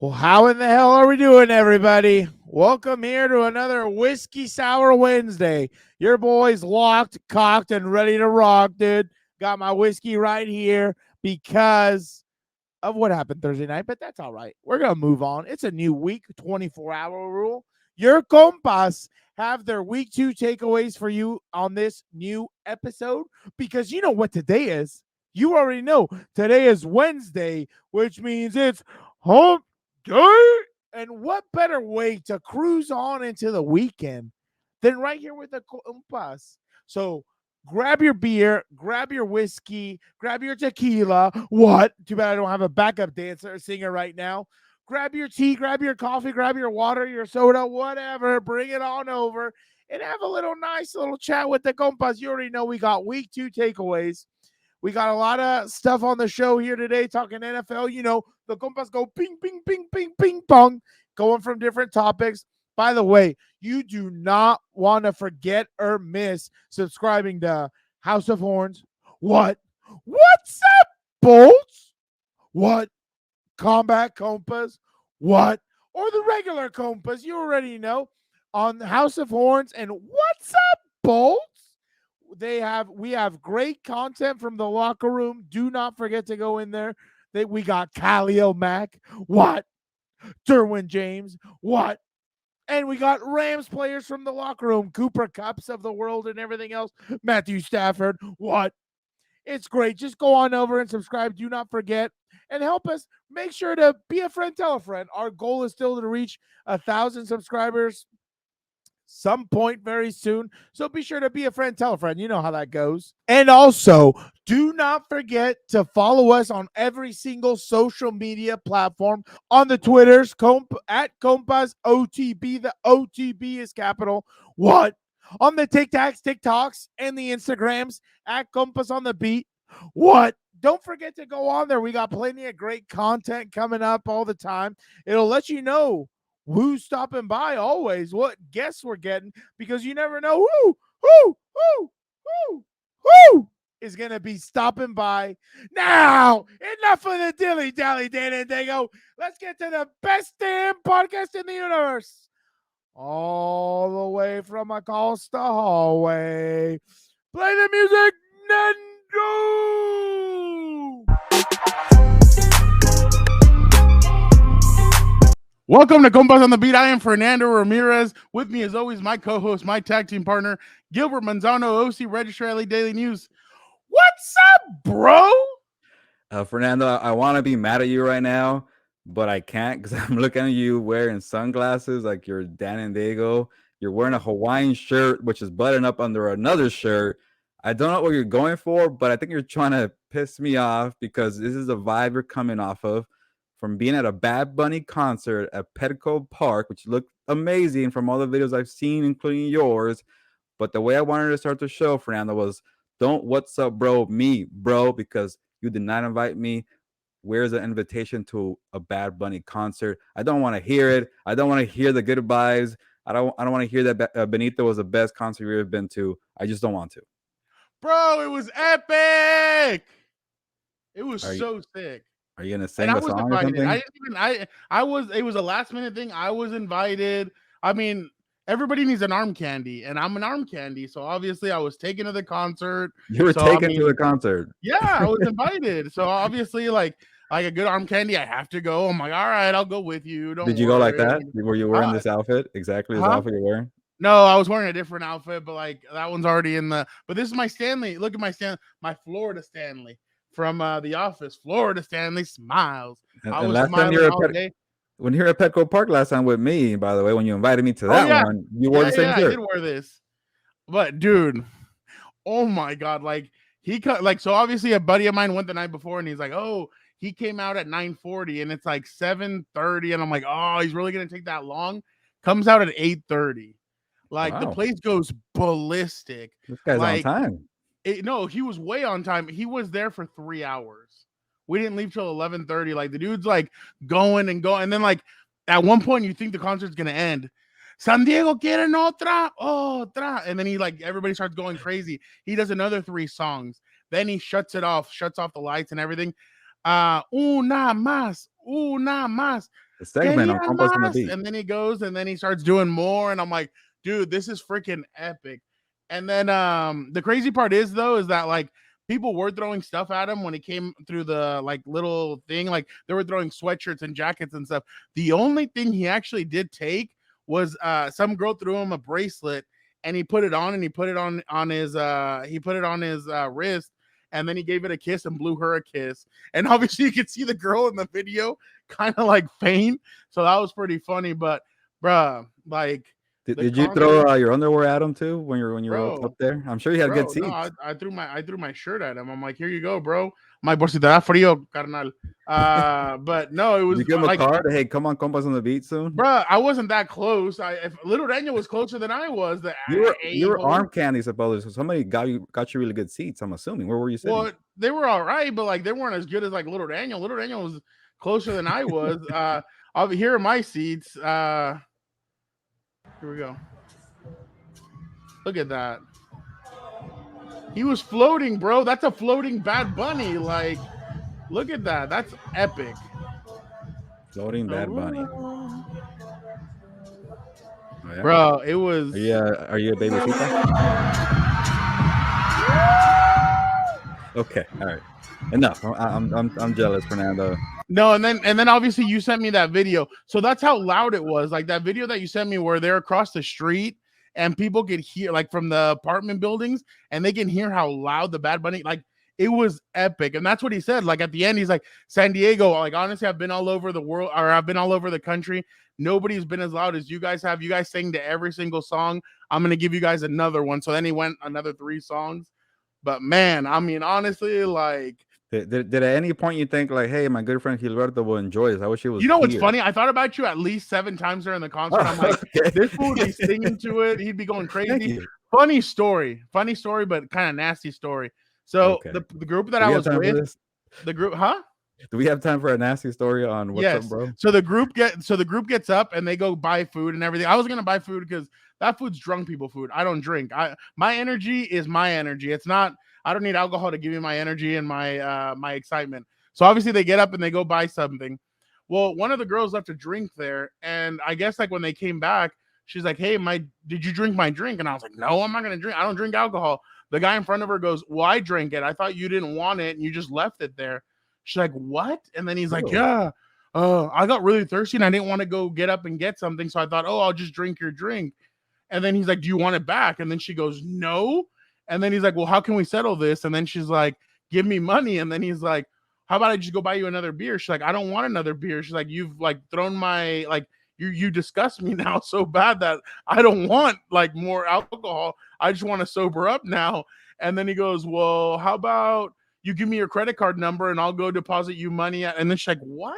Well, how in the hell are we doing, everybody? Welcome here to another Whiskey Sour Wednesday. Your boy's locked, cocked, and ready to rock, dude. Got my whiskey right here because of what happened Thursday night, but that's all right. We're going to move on. It's a new week, 24-hour rule. Your Compas have their week 2 takeaways for you on this new episode because you know what today is. You already know today is Wednesday, which means it's hump day. And what better way to cruise on into the weekend than right here with the Compas? So grab your beer, grab your whiskey, grab your tequila. What? Too bad I don't have a backup dancer, singer right now. Grab your tea, grab your coffee, grab your water, your soda, whatever. Bring it on over and have a little nice little chat with the compas. You already know we got week 2 takeaways. We got a lot of stuff on the show here today talking NFL. You know, the compas go ping, ping, ping, ping, ping, pong, going from different topics. By the way, you do not want to forget or miss subscribing to House of Horns. What? What's up, Bolts? What? Combat Compas? What? Or the regular Compas, you already know, on House of Horns. And what's up, Bolts? We have great content from the locker room. Do not forget to go in there. We got Khalil Mack. What? Derwin James. What? And we got Rams players from the locker room, Cooper Cups of the world and everything else. Matthew Stafford. What? It's great. Just go on over and subscribe. Do not forget and help us. Make sure to be a friend, tell a friend. Our goal is still to reach 1,000 subscribers some point very soon. So be sure to be a friend, tell a friend. You know how that goes. And also, do not forget to follow us on every single social media platform. On the Twitters, at Compas OTB. The OTB is capital. What? On the TikToks, and the Instagrams at Compas on the Beat. What? Don't forget to go on there. We got plenty of great content coming up all the time. It'll let you know who's stopping by always, what guests we're getting, because you never know who is going to be stopping by. Now, enough of the dilly-dally, Dan and Daygo. Let's get to the best damn podcast in the universe. All the way from across the hallway. Play the music, Nando! Welcome to Compas on the Beat. I am Fernando Ramirez. With me, as always, my co-host, my tag team partner, Gilbert Manzano, OC Registrar LA Daily News. What's up, bro? Fernando, I want to be mad at you right now, but I can't because I'm looking at you wearing sunglasses like you're Dan and Daygo. You're wearing a Hawaiian shirt, which is buttoned up under another shirt. I don't know what you're going for, but I think you're trying to piss me off because this is a vibe you're coming off of from being at a Bad Bunny concert at Petco Park, which looked amazing from all the videos I've seen, including yours. But the way I wanted to start the show, Fernando, was don't what's up, bro, me, bro, because you did not invite me. Where's the invitation to a Bad Bunny concert? I don't want to hear it. I don't want to hear the goodbyes. I don't want to hear that Benito was the best concert you've ever been to. I just don't want to. Bro, it was epic. It was so sick. Are you gonna And sing I the was song or invited. something? It was a last minute thing. I was invited. I mean, everybody needs an arm candy, and I'm an arm candy. So obviously I was taken to the concert. You were taken to the concert. Yeah, I was invited. So obviously, like a good arm candy, I have to go. I'm like, all right, I'll go with you. Did you go like that? Were you wearing this outfit? Exactly this outfit you're wearing? No, I was wearing a different outfit, but like that one's already in the. But this is my Stanley. Look at my Florida Stanley from The Office. Florida Stanley smiles. I was smiling all day. When you were at Petco Park last time with me, by the way, when you invited me to that one, you wore the same shirt. I did wear this. But dude, oh my god, like so obviously a buddy of mine went the night before and he's like, oh, he came out at 9:40 and it's like 7:30 and I'm like, oh, he's really gonna take that long. Comes out at 8:30. Like the place goes ballistic. This guy's on time. No, he was way on time. He was there for 3 hours. We didn't leave till 11:30. Like the dude's like going and going, and then like at one point you think the concert's gonna end. San Diego quieren otra, and then he like everybody starts going crazy. He does another 3 songs. Then he shuts off the lights and everything. Una más. The segment on Querían Compas on the más. beat. And then he goes and then he starts doing more. And I'm like, dude, this is freaking epic. And then the crazy part is though, is that like people were throwing stuff at him when he came through the like little thing, like they were throwing sweatshirts and jackets and stuff. The only thing he actually did take was some girl threw him a bracelet and he put it on and he put it on his wrist, and then he gave it a kiss and blew her a kiss. And obviously you could see the girl in the video kind of like faint. So that was pretty funny. But bruh, like Did you throw your underwear at him too when you were up there? I'm sure you had good seats. No, I threw my shirt at him. I'm like, here you go, bro. My por si te da frío, carnal. But no, it was. Did you give him like, a card? Hey, come on, Compas on the beat soon, bro. I wasn't that close. If Little Daniel was closer than I was, you were arm candy supposedly. So somebody got you really good seats. I'm assuming. Where were you sitting? Well, they were all right, but like they weren't as good as like Little Daniel. Little Daniel was closer than I was. Here are my seats. Here we go. Look at that. He was floating, bro. That's a floating Bad Bunny. Like, look at that. That's epic. Floating Bad Bunny. Oh, yeah? Bro, it was. Are you a baby Tita? Okay, all right. Enough. I'm jealous, Fernando. No, and then obviously you sent me that video. So that's how loud it was. Like that video that you sent me where they're across the street and people could hear like from the apartment buildings and they can hear how loud the Bad Bunny, like it was epic. And that's what he said. Like at the end, he's like, San Diego, like honestly, I've been all over the world, or I've been all over the country. Nobody's been as loud as you guys have. You guys sang to every single song. I'm going to give you guys another one. So then he went another 3 songs. But man, I mean, honestly, like, Did at any point you think like, hey, my good friend Gilberto will enjoy this? I wish he was. You know what's funny? I thought about you at least 7 times during the concert. I'm like, this fool would be singing to it. He'd be going crazy. Funny story, but kind of nasty story. So the group that I was with, the group, huh? Do we have time for a nasty story on what's up, bro? So the group gets up and they go buy food and everything. I was gonna buy food because that food's drunk people food. I don't drink. My energy is my energy. It's not. I don't need alcohol to give me my energy and my my excitement. So obviously they get up and they go buy something. Well, one of the girls left a drink there, and I guess like when they came back, she's like, "Hey, did you drink my drink?" And I was like, "No, I'm not gonna drink. I don't drink alcohol." The guy in front of her goes, "Well, I drank it. I thought you didn't want it and you just left it there." She's like, "What?" And then he's like, "Yeah, I got really thirsty and I didn't want to go get up and get something, so I thought, oh, I'll just drink your drink." And then he's like, "Do you want it back?" And then she goes, "No." And then he's like, "Well, how can we settle this?" And then she's like, "Give me money." And then he's like, "How about I just go buy you another beer?" She's like, "I don't want another beer." She's like, "You've like thrown my like you disgust me now so bad that I don't want like more alcohol. I just want to sober up now." And then he goes, "Well, how about you give me your credit card number and I'll go deposit you money." And then she's like, "What?"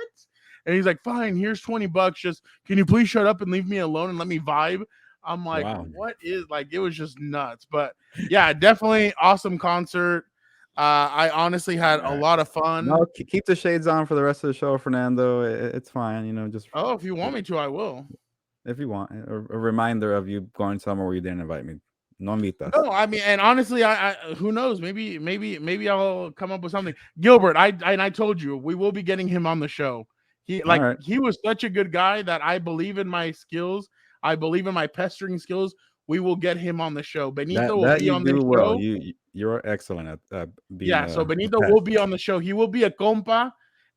And he's like, "Fine, here's $20. Just can you please shut up and leave me alone and let me vibe?" I'm like, wow. What is like, it was just nuts. But yeah, definitely awesome concert. I honestly had a lot of fun. No, keep the shades on for the rest of the show, Fernando. It's fine, you know. Just if you want me to, I will. If you want a reminder of you going somewhere where you didn't invite me. No invitas. No, I mean, and honestly, I who knows? Maybe I'll come up with something. Gilbert, I told you we will be getting him on the show. He was such a good guy that I believe in my skills. I believe in my pestering skills. We will get him on the show. Benito will be on the show. Well. You're excellent at being. So Benito will be on the show. He will be a compa,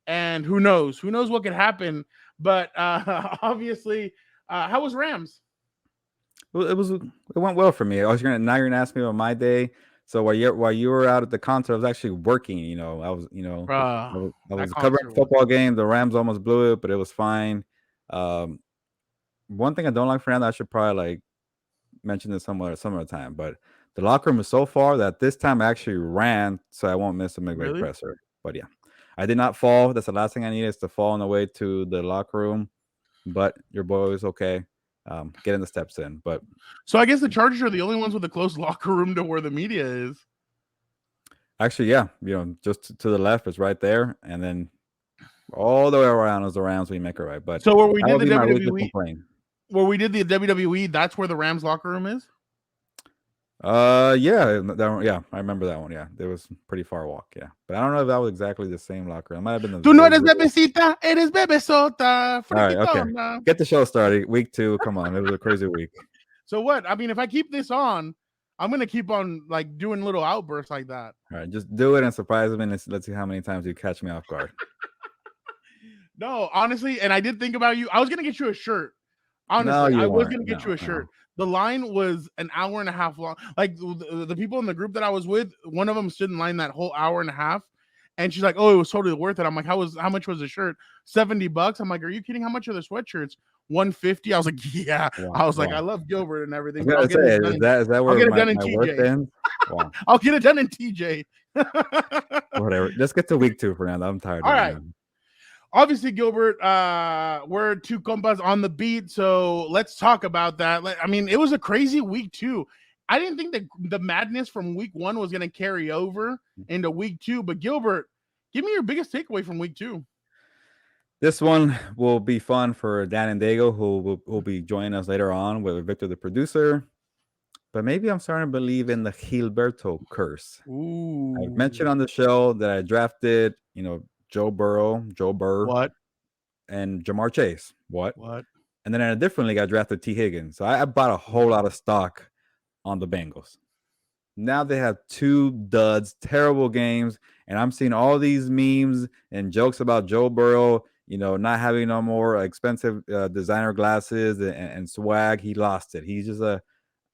and who knows what could happen. But obviously, how was Rams? Well, it went well for me. Now you're gonna ask me about my day. So while you were out at the concert, I was actually working. You know, I was covering a football game. The Rams almost blew it, but it was fine. One thing I don't like, Fernando, I should probably like mention this some other time, but the locker room is so far that this time I actually ran so I won't miss a midway presser. But yeah, I did not fall. That's the last thing I need is to fall on the way to the locker room. But your boy was okay. Getting the steps in. But so I guess the Chargers are the only ones with a close locker room to where the media is. Actually, yeah, just to the left is right there, and then all the way around is the Rams. We make it right. But so where we did the WWE, that's where the Rams locker room is. Yeah, yeah, I remember that one. Yeah, it was pretty far walk. Yeah, but I don't know if that was exactly the same locker. It might have been the Tú no big. eres bebecita, eres bebesota, All right, okay. friquitona. Get the show started. Week 2. Come on, it was a crazy week. So what? I mean, if I keep this on, I'm gonna keep on like doing little outbursts like that. All right, just do it and surprise them, and let's see how many times you catch me off guard. No, honestly, and I did think about you. I was gonna get you a shirt. No, Honestly, I you was weren't. gonna get you a shirt. No. The line was an hour and a half long. Like the people in the group that I was with, one of them stood in line that whole hour and a half, and she's like, "Oh, it was totally worth it." I'm like, how much was the shirt? $70. I'm like, "Are you kidding? How much are the sweatshirts? 150." I was like, "Yeah." Wow, I was like, wow. "I love Gilbert and I everything, was but I'll gonna get it say, done. is that I'll where get it done in my worth TJ. ends? Wow. I'll get it done in TJ." Whatever. Let's get to week 2, Fernando. I'm tired All right right. now. Obviously, Gilbert, we're two compas on the beat, so let's talk about that. I mean, it was a crazy week 2. I didn't think that the madness from week 1 was going to carry over into week 2, but Gilbert, give me your biggest takeaway from week 2. This one will be fun for Dan and Daygo, who will be joining us later on with Victor, the producer. But maybe I'm starting to believe in the Gilberto curse. I've Ooh. mentioned on the show that I drafted, Joe Burrow, What? and Jamar Chase. What? What? And then in a different league, I drafted T. Higgins. So I bought a whole lot of stock on the Bengals. Now they have 2 duds, terrible games, and I'm seeing all these memes and jokes about Joe Burrow, not having no more expensive designer glasses and swag. He lost it. He's just I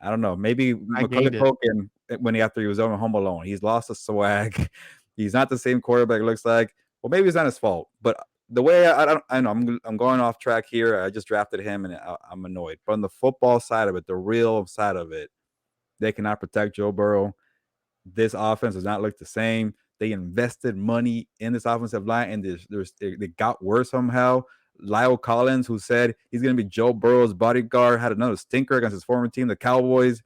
don't know, maybe I Macaulay gained it. Culkin after he was on Home Alone. He's lost the swag. He's not the same quarterback it looks like. Well, maybe it's not his fault, but the way I know I'm going off track here. I just drafted him and I'm annoyed. But on the football side of it, the real side of it, they cannot protect Joe Burrow. This offense does not look the same. They invested money in this offensive line, and it got worse somehow. Lyle Collins, who said he's going to be Joe Burrow's bodyguard, had another stinker against his former team, the Cowboys.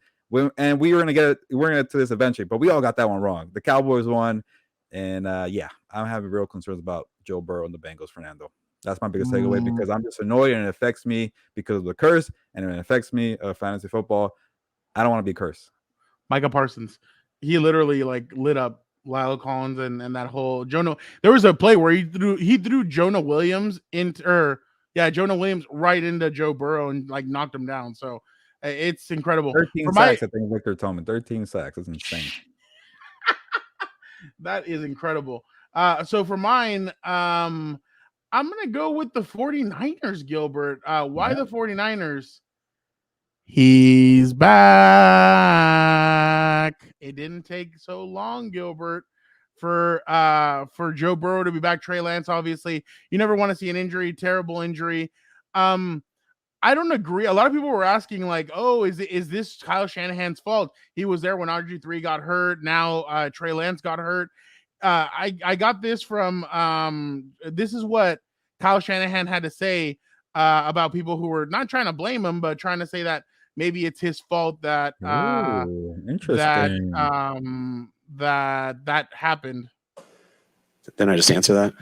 And we were going to get it. We're going to get to this eventually, but we all got that one wrong. The Cowboys won, and yeah, I'm having real concerns about Joe Burrow and the Bengals, Fernando. That's my biggest takeaway because I'm just annoyed, and it affects me because of the curse, and it affects me fantasy football. I don't want to be cursed. Micah Parsons. He literally like lit up Lyle Collins and that whole Jonah. There was a play where he threw Jonah Williams Jonah Williams right into Joe Burrow and like knocked him down. So it's incredible. 13 sacks, I think Victor told me. 13 sacks. That's insane. That is incredible. So for mine, I'm gonna go with the 49ers, Gilbert. Why the 49ers? He's back. It didn't take so long, Gilbert, for Joe Burrow to be back. Trey Lance, obviously, you never want to see an injury, terrible injury. I don't agree. A lot of people were asking, like, "Oh, is this Kyle Shanahan's fault? He was there when RG3 got hurt. Now Trey Lance got hurt." I got this from this is what Kyle Shanahan had to say about people who were not trying to blame him, but trying to say that maybe it's his fault that Interesting. that happened. Then I just answer that.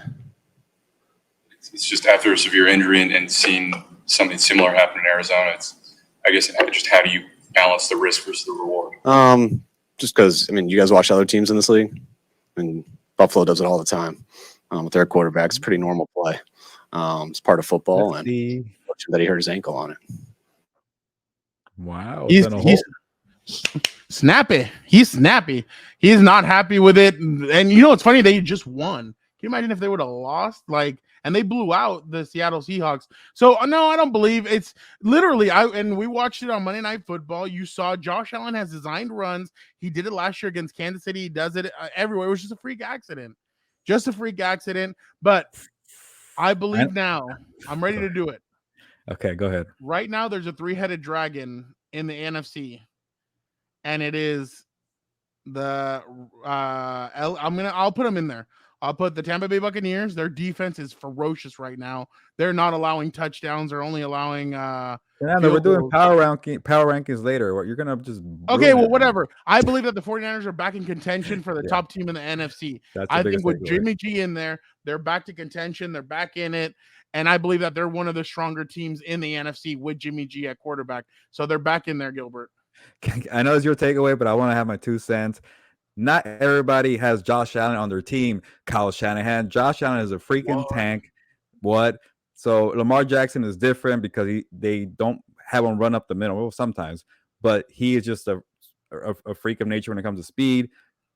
It's just after a severe injury and seeing something similar happen in Arizona. It's, I guess, just how do you balance the risk versus the reward? Just because, I mean, you guys watch other teams in this league, and Buffalo does it all the time with their quarterbacks. Pretty normal play. It's part of football, and that he hurt his ankle on it. Wow. He's snappy. He's snappy. He's not happy with it. And you know, it's funny, they just won. Can you imagine if they would have lost? And they blew out the Seattle Seahawks. So no, I don't believe it's literally. And we watched it on Monday Night Football. You saw Josh Allen has designed runs. He did it last year against Kansas City. He does it everywhere. It was just a freak accident. But I believe now. I'm ready to do it. Okay, go ahead. Right now, there's a 3-headed dragon in the NFC, and it is the I'll put them in there. I'll put the Tampa Bay Buccaneers. Their defense is ferocious right now. They're not allowing touchdowns. They're only allowing we're doing power rankings later. What you're gonna just okay? Well, whatever. I believe that the 49ers are back in contention for the top team in the NFC. I think with Jimmy G in there, they're back to contention. They're back in it. And I believe that they're one of the stronger teams in the NFC with Jimmy G at quarterback. So they're back in there, Gilbert. I know it's your takeaway, but I want to have my 2 cents. Not everybody has Josh Allen on their team. Kyle Shanahan. Josh Allen is a freaking tank. What? So Lamar Jackson is different because they don't have him run up the middle. Well, sometimes, but he is just a freak of nature when it comes to speed.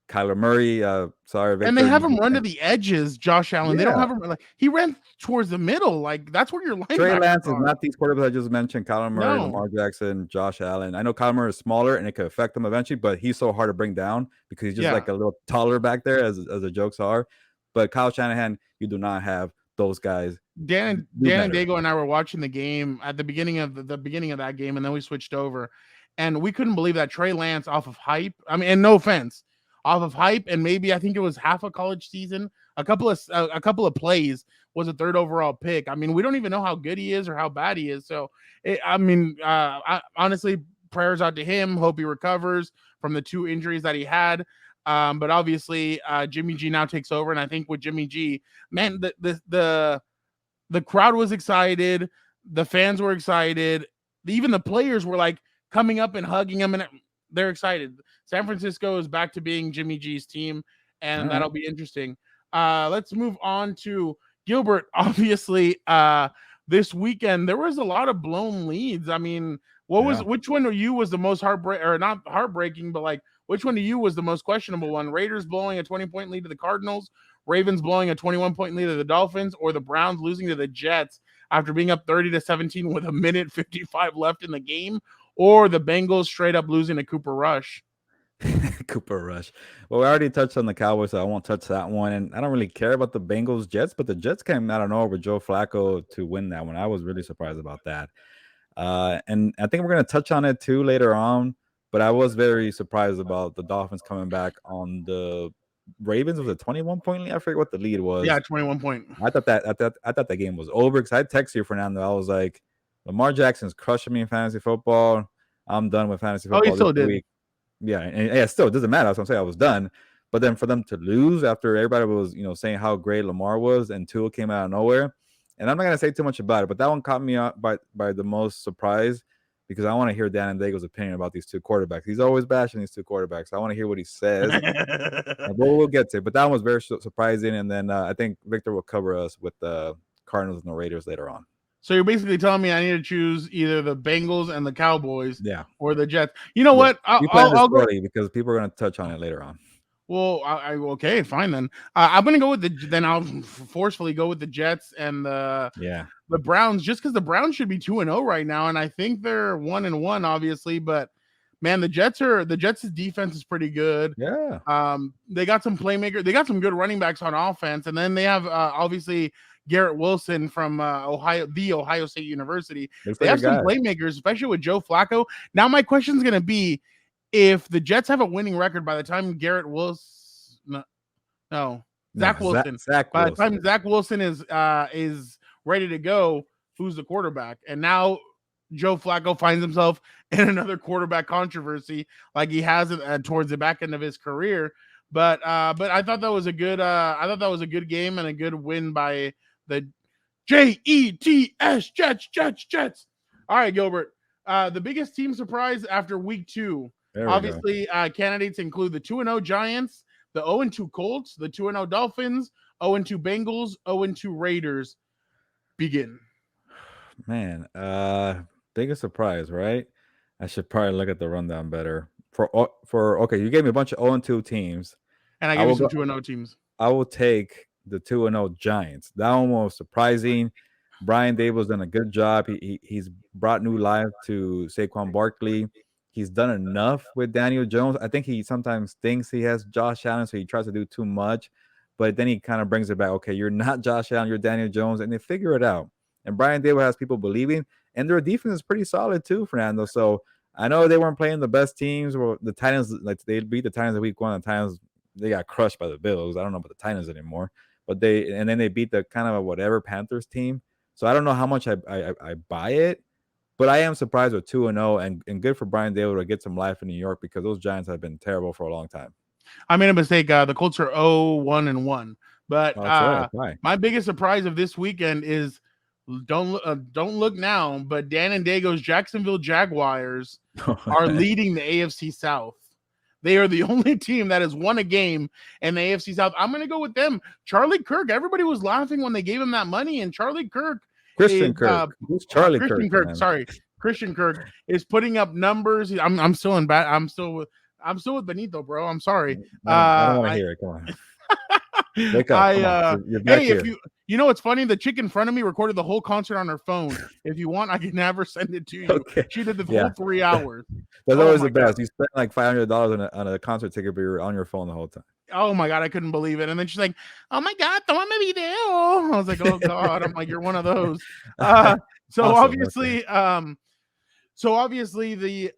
Kyler Murray, sorry, Victor. And they have him run to the edges, Josh Allen. Yeah. They don't have him like he ran towards the middle. Like that's where your linebackers Trey Lance are. is not these quarterbacks I just mentioned. Kyler Murray, Lamar Jackson, Josh Allen. I know Kyler Murray is smaller and it could affect him eventually, but he's so hard to bring down because he's just like a little taller back there, as the jokes are. But Kyle Shanahan, you do not have those guys. Dan and Daygo and I were watching the game at the beginning of the beginning of that game, and then we switched over, and we couldn't believe that Trey Lance off of hype. I mean, and no offense, off of hype, and maybe I think it was half a college season, a couple of plays was a 3rd overall pick. I mean, we don't even know how good he is or how bad he is. So, honestly, prayers out to him. Hope he recovers from the 2 injuries that he had. But obviously, Jimmy G now takes over, and I think with Jimmy G, man, the crowd was excited, the fans were excited, even the players were like coming up and hugging him, and they're excited. San Francisco is back to being Jimmy G's team, and that'll be interesting. Let's move on to Gilbert. Obviously, this weekend there was a lot of blown leads. I mean, which one of you was the most not heartbreaking, but like which one of you was the most questionable one? Raiders blowing a 20-point lead to the Cardinals, Ravens blowing a 21-point lead to the Dolphins, or the Browns losing to the Jets after being up 30-17 with 1:55 left in the game, or the Bengals straight up losing to Cooper Rush? Cooper Rush. Well, we already touched on the Cowboys, so I won't touch that one. And I don't really care about the Bengals Jets, but the Jets came out of nowhere with Joe Flacco to win that one. I was really surprised about that. And I think we're going to touch on it too later on, but I was very surprised about the Dolphins coming back on the Ravens. Was a 21-point lead? I forget what the lead was. Yeah, 21 point. I thought that game was over because I texted you, Fernando. I was like, Lamar Jackson's crushing me in fantasy football. I'm done with fantasy football. Oh, he still did. Week. Yeah, and still, it doesn't matter. That's what I'm saying. I was done. But then for them to lose after everybody was, saying how great Lamar was, and Tua came out of nowhere. And I'm not gonna say too much about it, but that one caught me out by the most surprise because I want to hear Dan and Daygo's opinion about these 2 quarterbacks. He's always bashing these 2 quarterbacks. I want to hear what he says. We'll get to it. But that one was very surprising. And then I think Victor will cover us with the Cardinals and the Raiders later on. So you're basically telling me I need to choose either the Bengals and the Cowboys, or the Jets. You know what? I'll go because people are going to touch on it later on. Well, okay, fine then. I'm going to go with then I'll forcefully go with the Jets and the Browns, just because the Browns should be 2-0 right now, and I think they're 1-1, obviously. But man, the Jets' defense is pretty good. Yeah. They got some playmakers. They got some good running backs on offense, and then they have obviously Garrett Wilson from Ohio State University. They have some playmakers, especially with Joe Flacco. Now, my question is going to be, if the Jets have a winning record by the time Garrett Wilson, Zach Wilson, by the time Zach Wilson is ready to go, who's the quarterback? And now Joe Flacco finds himself in another quarterback controversy like he has towards the back end of his career. But I thought that was a good game and a good win by the Jets. Jets. All right, Gilbert. The biggest team surprise after week 2. Obviously, candidates include the 2-0 Giants, the 0-2 Colts, the 2-0 Dolphins, 0-2 Bengals, 0-2 Raiders. Begin. Man, biggest surprise, right? I should probably look at the rundown better. Okay, you gave me a bunch of 0-2 teams. And I gave you some 2-0 teams. I will take the 2-0 Giants. That one was surprising. Brian Daboll's done a good job. He's brought new life to Saquon Barkley. He's done enough with Daniel Jones. I think he sometimes thinks he has Josh Allen, so he tries to do too much. But then he kind of brings it back. Okay, you're not Josh Allen, you're Daniel Jones, and they figure it out. And Brian Daboll has people believing, and their defense is pretty solid too, Fernando. So I know they weren't playing the best teams. Or the Titans, like they beat the Titans in week 1. The Titans, they got crushed by the Bills. I don't know about the Titans anymore. But then they beat the kind of whatever Panthers team. So I don't know how much I buy it. But I am surprised with 2-0 and good for Brian Daboll to get some life in New York because those Giants have been terrible for a long time. I made a mistake. The Colts are 0-1-1. But my biggest surprise of this weekend is don't look now, but Dan and Daygo's Jacksonville Jaguars are leading the AFC South. They are the only team that has won a game in the AFC South. I'm going to go with them. Charlie Kirk. Everybody was laughing when they gave him that money, and Charlie Kirk, Christian Kirk. Who's Charlie Christian Kirk? Sorry, Christian Kirk is putting up numbers. I'm still in bad. I'm still with Benito, bro. I'm sorry. I don't want to hear it. Come on. Wake up. You're back here. If you know what's funny, the chick in front of me recorded the whole concert on her phone. If you want, I can never send it to you. Okay. She did the full 3 hours. That's always the best. God. You spend like $500 on a concert ticket, but you're on your phone the whole time. Oh my God, I couldn't believe it. And then she's like, "Oh my God, don't want me there." I was like, "Oh God." I'm like, "You're one of those." So awesome. Obviously, the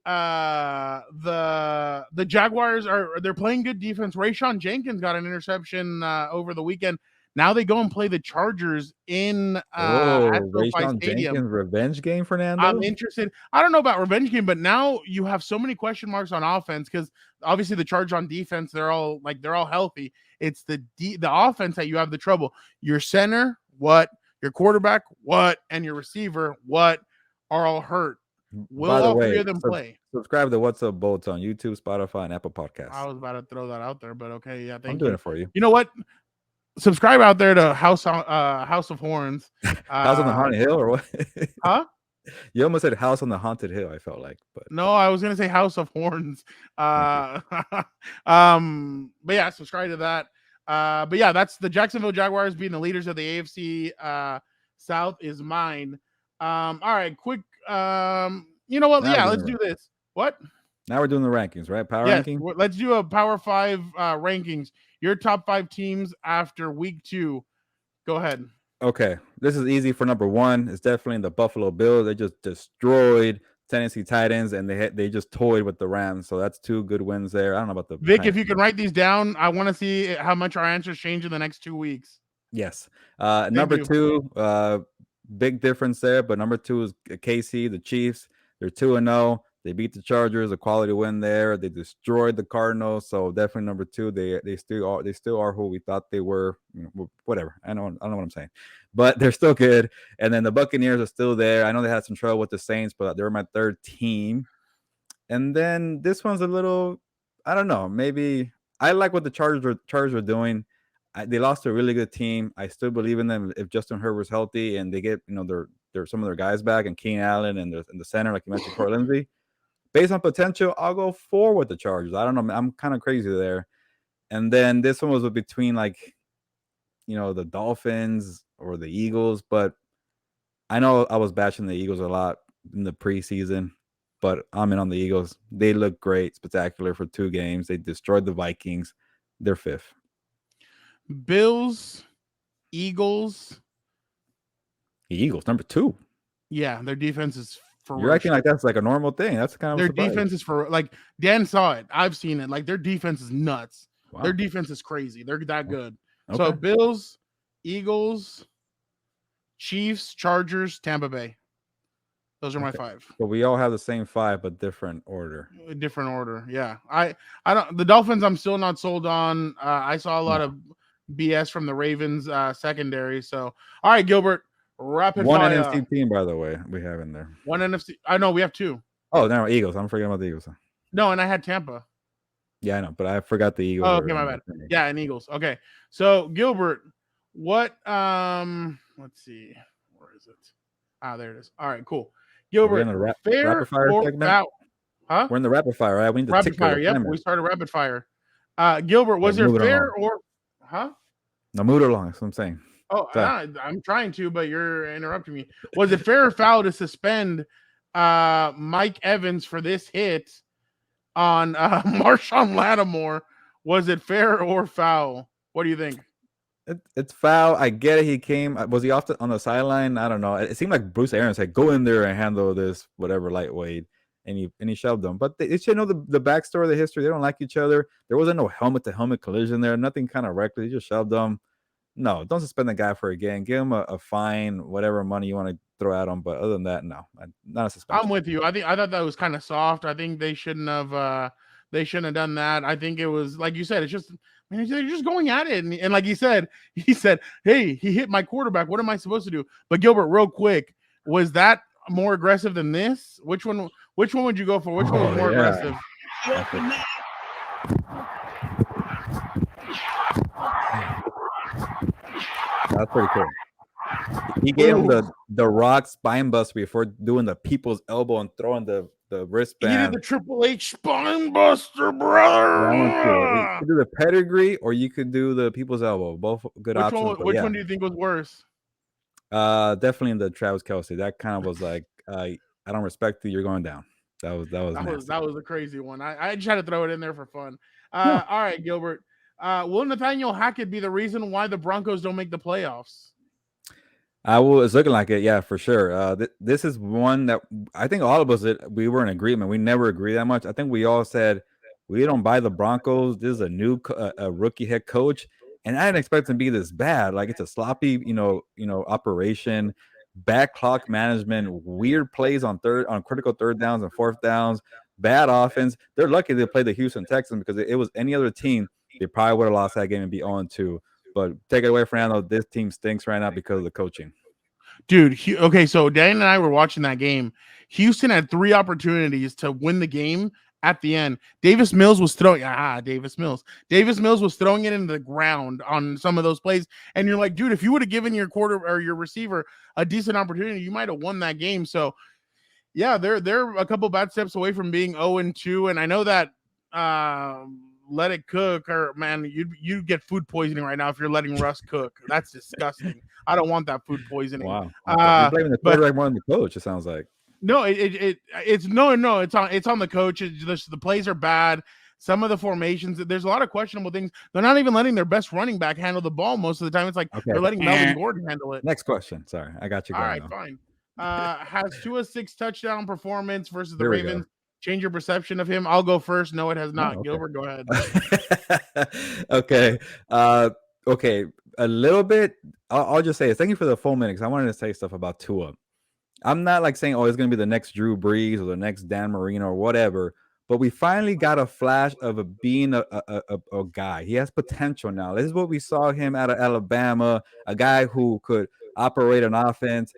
Jaguars they're playing good defense. Rayshon Jenkins got an interception over the weekend. Now they go and play the Chargers in Rayshon Jenkins revenge game, Fernando. I'm interested. I don't know about revenge game, but now you have so many question marks on offense because obviously the Chargers on defense, they're all healthy. It's the offense that you have the trouble. Your center, what? Your quarterback, what? And your receiver, what? Are all hurt. Will all three of them play? Subscribe to What's Up Bolts on YouTube, Spotify, and Apple Podcasts. I was about to throw that out there, but okay, yeah, thank you. I'm doing it for you. You know what? Subscribe out there to House of Horns. House on the Haunted Hill, or what? Huh? You almost said House on the Haunted Hill. I felt like, but no, I was gonna say House of Horns. But yeah, subscribe to that. But yeah, that's the Jacksonville Jaguars being the leaders of the AFC South is mine. All right, quick. You know what? Yeah, let's do this. What? Now we're doing the rankings, right? Power ranking. Let's do a Power 5 rankings. Your top 5 teams after week 2. Go ahead. Okay, this is easy for number 1. It's definitely the Buffalo Bills. They just destroyed Tennessee Titans, and they just toyed with the Rams. So that's 2 good wins there. I don't know about the Vic. Titans. If you can write these down, I want to see how much our answers change in the next 2 weeks. Yes. Number 2, big difference there, but number 2 is KC, the Chiefs. They're 2-0. They beat the Chargers, a quality win there. They destroyed the Cardinals, so definitely number 2. They still are who we thought they were. Whatever. I don't know what I'm saying, but they're still good. And then the Buccaneers are still there. I know they had some trouble with the Saints, but they were my 3rd team. And then this one's a little, I don't know. Maybe I like what the Chargers are doing. They lost to a really good team. I still believe in them if Justin Herbert's healthy and they get their some of their guys back and Keenan Allen and the center, like you mentioned, Corey Lindsey. Based on potential, I'll go 4 with the Chargers. I don't know. I'm kind of crazy there. And then this one was between the Dolphins or the Eagles. But I know I was bashing the Eagles a lot in the preseason, but I'm in on the Eagles. They look great, spectacular for 2 games. They destroyed the Vikings. They're 5th. Bills, Eagles. The Eagles, number 2. Yeah, their defense is ferocious. You're acting like that's like a normal thing. That's kind of their defense is for Dan saw it. I've seen it. Like their defense is nuts. Wow. Their defense is crazy. They're that good. Okay. So Bills, Eagles, Chiefs, Chargers, Tampa Bay. Those are my 5. But we all have the same 5, but different order. Different order. Yeah. I don't. The Dolphins, I'm still not sold on. I saw a lot of BS from the Ravens secondary. So, all right, Gilbert. Rapid one fire. NFC team, by the way, we have in there. One NFC. I know we have 2. Oh, no, Eagles. I'm forgetting about the Eagles. No, and I had Tampa. Yeah, I know, but I forgot the Eagles. Oh, okay, my bad. Yeah, and Eagles. Okay. So, Gilbert, what let's see. Where is it? There it is. All right, cool. Gilbert, fair rapid fire or segment? foul? Huh? We're in the rapid fire, right? We need to rapid fire. Yep, we started rapid fire. Gilbert, was there fair or No, move it along. That's what I'm saying. Oh, I'm trying to, but you're interrupting me. Was it fair or foul to suspend Mike Evans for this hit on Marshawn Lattimore? Was it fair or foul? What do you think? It's foul. I get it. He came. Was he on the sideline? I don't know. It seemed like Bruce Arians said, "Go in there and handle this, whatever lightweight," and he shoved them. But they should know the backstory, the history. They don't like each other. There wasn't no helmet-to-helmet collision there. Nothing kind of reckless. He just shoved them. No, don't suspend the guy for a game. Give him a fine, whatever money you want to throw at him. But other than that, no, not a suspension. I'm with you. I thought that was kind of soft. I think they shouldn't have They shouldn't have done that. I think it was like you said. It's just, man, they're just going at it, and like he said, "Hey, he hit my quarterback. What am I supposed to do?" But Gilbert, real quick, was that more aggressive than this? Which one would you go for? Which one was more aggressive? That's pretty cool. He gave him the rock spine bust before doing the people's elbow and throwing the wristband. He did the Triple H spine buster, brother. You could do the pedigree or you could do the people's elbow. Both good options. Which one do you think was worse? Definitely in the Travis Kelce. That kind of was like, I don't respect you. You're going down. That was a crazy one. I just had to throw it in there for fun. All right, Gilbert. Will Nathaniel Hackett be the reason why the Broncos don't make the playoffs? It's looking like it, yeah, for sure. This is one that I think all of us we were in agreement. We never agree that much. I think we all said we don't buy the Broncos. This is a new rookie head coach, and I didn't expect it to be this bad. Like it's a sloppy, operation, bad clock management, weird plays on critical third downs and fourth downs, bad offense. They're lucky they played the Houston Texans because it was any other team, they probably would have lost that game and be 0-2. But take it away, Fernando. This team stinks right now because of the coaching. Dude, okay, so Dan and I were watching that game. Houston had 3 opportunities to win the game at the end. Davis Mills was throwing it into the ground on some of those plays. And you're like, dude, if you would have given your quarter or your receiver a decent opportunity, you might have won that game. So, yeah, they're a couple bad steps away from being 0-2. And I know that let it cook, or man, you get food poisoning right now if you're letting Russ cook. That's disgusting. I don't want that food poisoning. Wow. You're blaming the quarterback more than the coach, it sounds like. No, it's on the coach. It's just, the plays are bad. Some of the formations, there's a lot of questionable things. They're not even letting their best running back handle the ball most of the time. It's like they're letting Melvin Gordon handle it. Next question. Sorry, I got you. All right, fine. Has Tua 6 touchdown performance versus the Ravens change your perception of him? I'll go first. No, it has not. Okay. Gilbert, go ahead. Okay. Okay. A little bit. I'll just say it. Thank you for the full minute because I wanted to say stuff about Tua. I'm not like saying, it's going to be the next Drew Brees or the next Dan Marino or whatever, but we finally got a flash of being a guy. He has potential now. This is what we saw him out of Alabama, a guy who could operate an offense,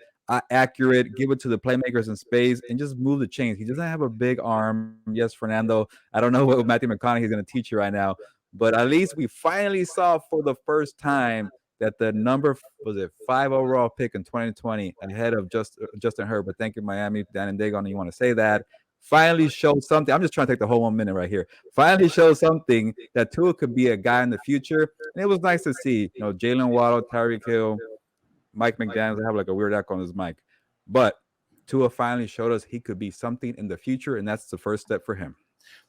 accurate, give it to the playmakers in space, and just move the chains. He doesn't have a big arm. Yes, Fernando, I don't know what Matthew McConaughey is going to teach you right now, but at least we finally saw for the first time that the number 5 overall pick in 2020 ahead of Justin Herbert. Thank you, Miami, Dan and Daygo. You want to say that? Finally showed something. I'm just trying to take the whole 1 minute right here. Finally showed something that Tua could be a guy in the future. And it was nice to see, Jalen Waddle, Tyreek Hill, Mike McDaniels. I have like a weird echo on his mic. But Tua finally showed us he could be something in the future, and that's the first step for him.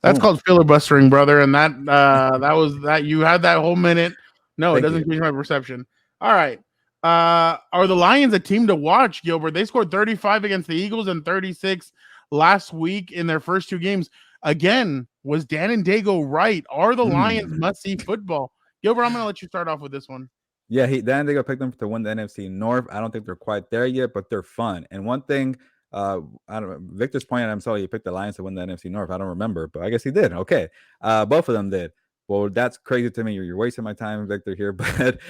That's called filibustering, brother. And that was that. You had that whole minute. No, it doesn't change my perception. All right. Are the Lions a team to watch, Gilbert? They scored 35 against the Eagles and 36 last week in their first 2 games. Again, was Dan and Daygo right? Are the Lions must-see football? Gilbert, I'm going to let you start off with this one. Yeah, Dan and Daygo picked them to win the NFC North. I don't think they're quite there yet, but they're fun. And one thing, I don't know, Victor's pointing at himself, he picked the Lions to win the NFC North. I don't remember, but I guess he did. Okay. Both of them did. Well, that's crazy to me. You're wasting my time, Victor, here. But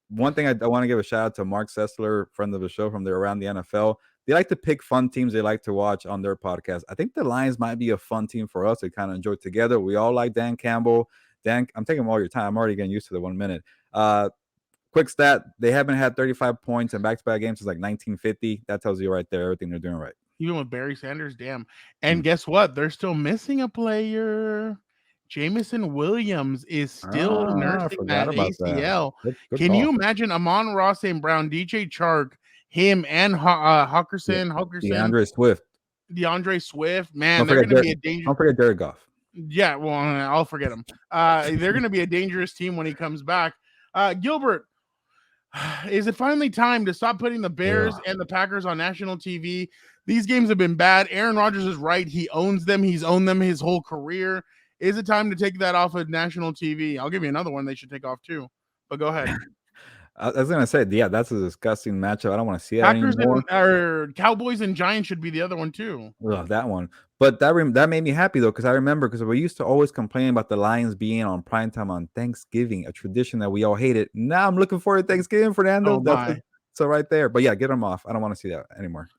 one thing I want to give a shout out to Mark Sessler, friend of the show from Around the NFL. They like to pick fun teams they like to watch on their podcast. I think the Lions might be a fun team for us to kind of enjoy together. We all like Dan Campbell. Dan, I'm taking all your time. I'm already getting used to the 1 minute. Quick stat, they haven't had 35 points in back-to-back games since like 1950. That tells you right there everything they're doing right. Even with Barry Sanders, damn. And guess what? They're still missing a player. Jamison Williams is still nursing that ACL. Good Can call. You imagine Amon-Ra St. Brown, DJ Chark, him and Hawkinson, DeAndre Swift, man, they're going to be a dangerous. Don't forget Jared Goff. Yeah, well, I'll forget him. They're going to be a dangerous team when he comes back. Gilbert, is it finally time to stop putting the Bears and the Packers on national TV? These games have been bad. Aaron Rodgers is right. He owns them. He's owned them his whole career. Is it time to take that off of national TV? I'll give you another one they should take off too, but go ahead. I was gonna say, yeah, that's a disgusting matchup. I don't want to see that Packers anymore. or Cowboys and Giants should be the other one too. Ugh, that one. But that made me happy though, because I remember because we used to always complain about the Lions being on primetime on Thanksgiving, a tradition that we all hated. Now I'm looking forward to Thanksgiving, Fernando. Oh my. So right there. But yeah, get them off. I don't want to see that anymore.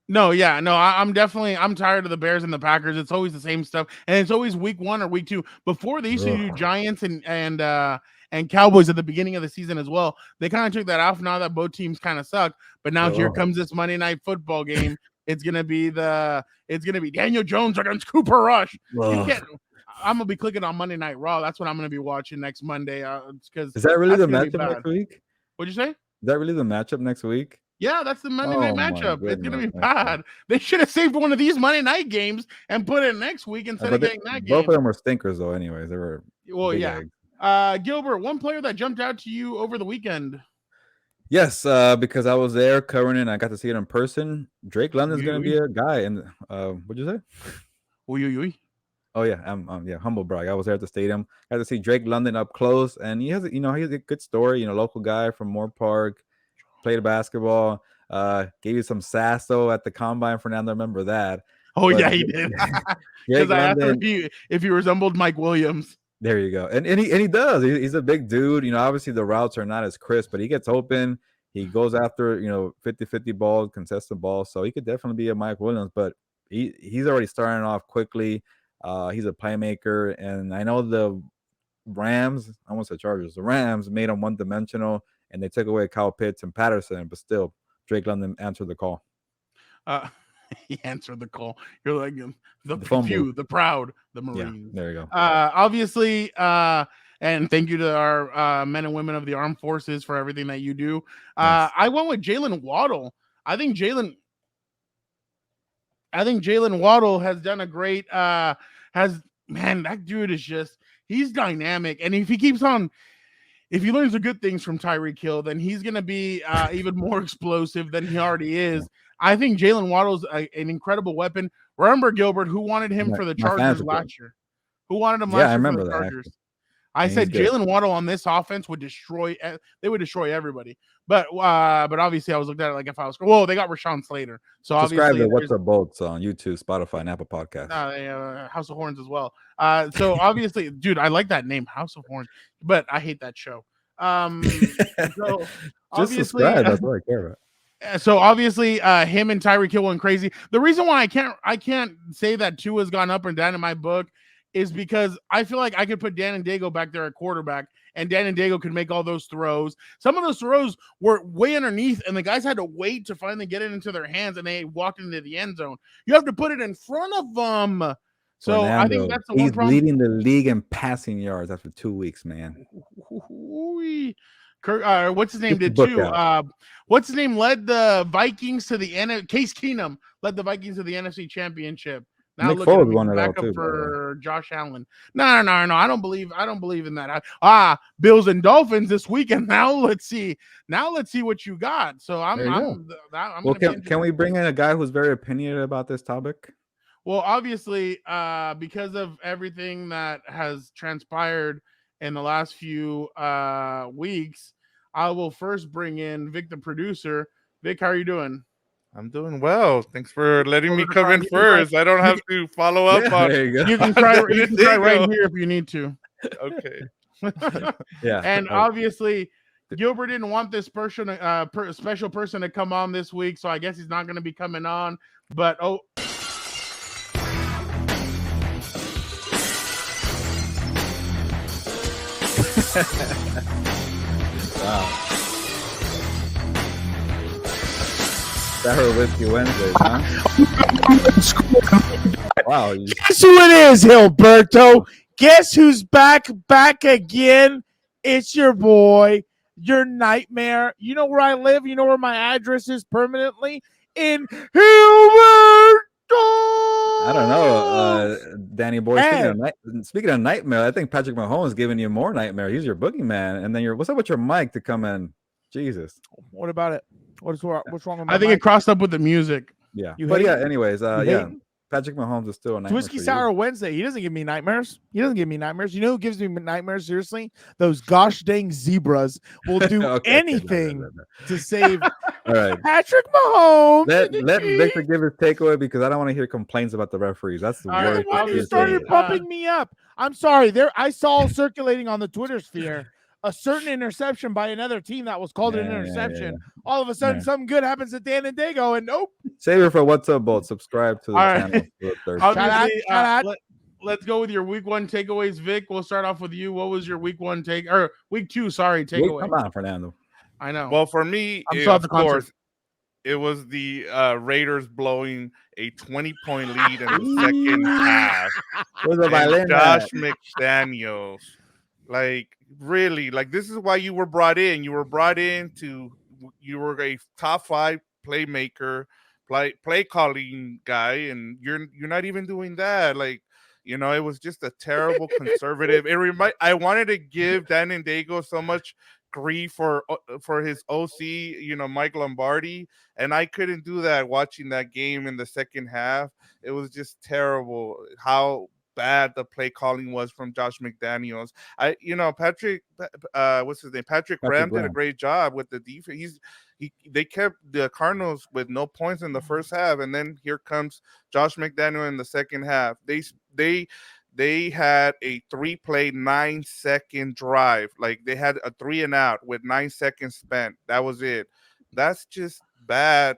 No, yeah, no, I'm tired of the Bears and the Packers. It's always the same stuff, and it's always week 1 or week 2. Before they used to do Giants and Cowboys at the beginning of the season as well. They kind of took that off now that both teams kind of suck. But now here comes this Monday Night Football game. It's gonna be Daniel Jones against Cooper Rush. I'm gonna be clicking on Monday Night Raw. That's what I'm gonna be watching next Monday. Because is that really the matchup next week? What'd you say? Is that really the matchup next week? Yeah, that's the Monday night matchup. It's going to be bad. They should have saved one of these Monday night games and put it next week instead of getting that game. Both of them were stinkers, though, anyways. They were Gilbert, one player that jumped out to you over the weekend. Yes, because I was there covering it and I got to see it in person. Drake London's going to be a guy. And what'd you say? Oh, yeah. Humble brag. I was there at the stadium. I got to see Drake London up close. And he has a good story. Local guy from Moore Park. Played basketball, gave you some sass though at the combine. Fernando, remember that? Oh, yeah, he did. Because I asked him if he resembled Mike Williams. There you go, and he does. He's a big dude. Obviously the routes are not as crisp, but he gets open. He goes after 50-50 balls, contested balls. So he could definitely be a Mike Williams, but he's already starting off quickly. He's a playmaker, and I know the Rams. I won't say Chargers. The Rams made him one-dimensional. And they took away Kyle Pitts and Patterson, but still, Drake London answered the call. He answered the call. You're like the few, the proud, the Marines. Yeah, there you go. Obviously, and thank you to our men and women of the armed forces for everything that you do. Nice. I went with Jalen Waddle. I think Jalen Waddle has done a great. That dude is he's dynamic, and if he keeps on. If he learns the good things from Tyreek Hill, then he's going to be even more explosive than he already is. I think Jalen Waddle's an incredible weapon. Remember, Gilbert, who wanted him for the Chargers last year? Who wanted him last year? I remember the Chargers. I said Jalen Waddle on this offense would destroy. They would destroy everybody. But obviously, I was looking at it like if I was. Whoa, they got Rashawn Slater. So subscribe obviously, to What's Up Bolts on YouTube, Spotify, and Apple Podcasts. House of Horns as well. So obviously, dude, I like that name, House of Horns, but I hate that show. So just subscribe. That's what I care about. So obviously, him and Tyreek Hill went crazy. The reason why I can't say that Tua has gone up and down in my book is because I feel like I could put Dan and Daygo back there at quarterback, and Dan and Daygo could make all those throws. Some of those throws were way underneath, and the guys had to wait to finally get it into their hands, and they walked into the end zone. You have to put it in front of them. So Fernando, I think that's the one problem. He's leading the league in passing yards after 2 weeks, man. Kirk, what's his name did too? What's his name led the Vikings to the Case Keenum led the Vikings to the NFC Championship. Now Nick look Foles at won it back all up too, for Josh Allen. No. I don't believe in that. Bills and Dolphins this weekend. Now let's see what you got. So can we bring in a guy who's very opinionated about this topic? Well, obviously, because of everything that has transpired in the last few weeks, I will first bring in Vic, the producer. Vic, how are you doing? I'm doing well. Thanks for letting me come in first. I don't have to follow up on. There you go. You can try right here if you need to. Okay. Yeah. And obviously, Gilbert didn't want this special person to come on this week, so I guess he's not going to be coming on. But wow. That her Whiskey Wednesdays, huh? Wow. Guess who it is, Gilberto? Guess who's back again? It's your boy, your nightmare. You know where I live? You know where my address is permanently? In Gilberto! I don't know, Danny Boy. Speaking of nightmare, I think Patrick Mahomes is giving you more nightmare. He's your boogeyman. And then what's up with your mic to come in? Jesus. What about it? What's wrong with my I think mic? it crossed up with the music. Yeah. You but hate yeah, it? anyways, You yeah. hate Patrick Mahomes is still a It's nightmare Whiskey for Sour Wednesday. He doesn't give me nightmares. You know who gives me nightmares? Seriously, those gosh dang zebras will do Okay, anything no. to save All right. Patrick Mahomes. Let Victor give his takeaway because I don't want to hear complaints about the referees. That's the All right, worst. When you you're started saying. bumping me up, I'm sorry. I saw circulating on the Twitter sphere a certain interception by another team that was called an interception. All of a sudden, something good happens at Dan and Daygo, and nope. Save it for What's Up, Bolt. Subscribe to the All channel. right. For the third. Obviously, Shout out. let's go with your week 1 takeaways, Vic. We'll start off with you. What was your week 2 takeaway? Come on, Fernando. I know. Well, for me, of course, it was the Raiders blowing a 20-point lead in the second half. And Josh McDaniels, like, really, like, this is why you were brought in. You were brought in you were a top 5 playmaker, play calling guy, and you're not even doing that. Like, you know, it was just a terrible conservative. I wanted to give Dan and Daygo so much grief for his OC, you know, Mike Lombardi, and I couldn't do that watching that game in the second half. It was just terrible how bad the play calling was from Josh McDaniels. Patrick Graham did a great job with the defense. They kept the Cardinals with no points in the first half, and then here comes Josh McDaniel in the second half. They had a 3-play 9-second drive. Like, they had a 3 and out with 9 seconds spent. That was it. That's just bad,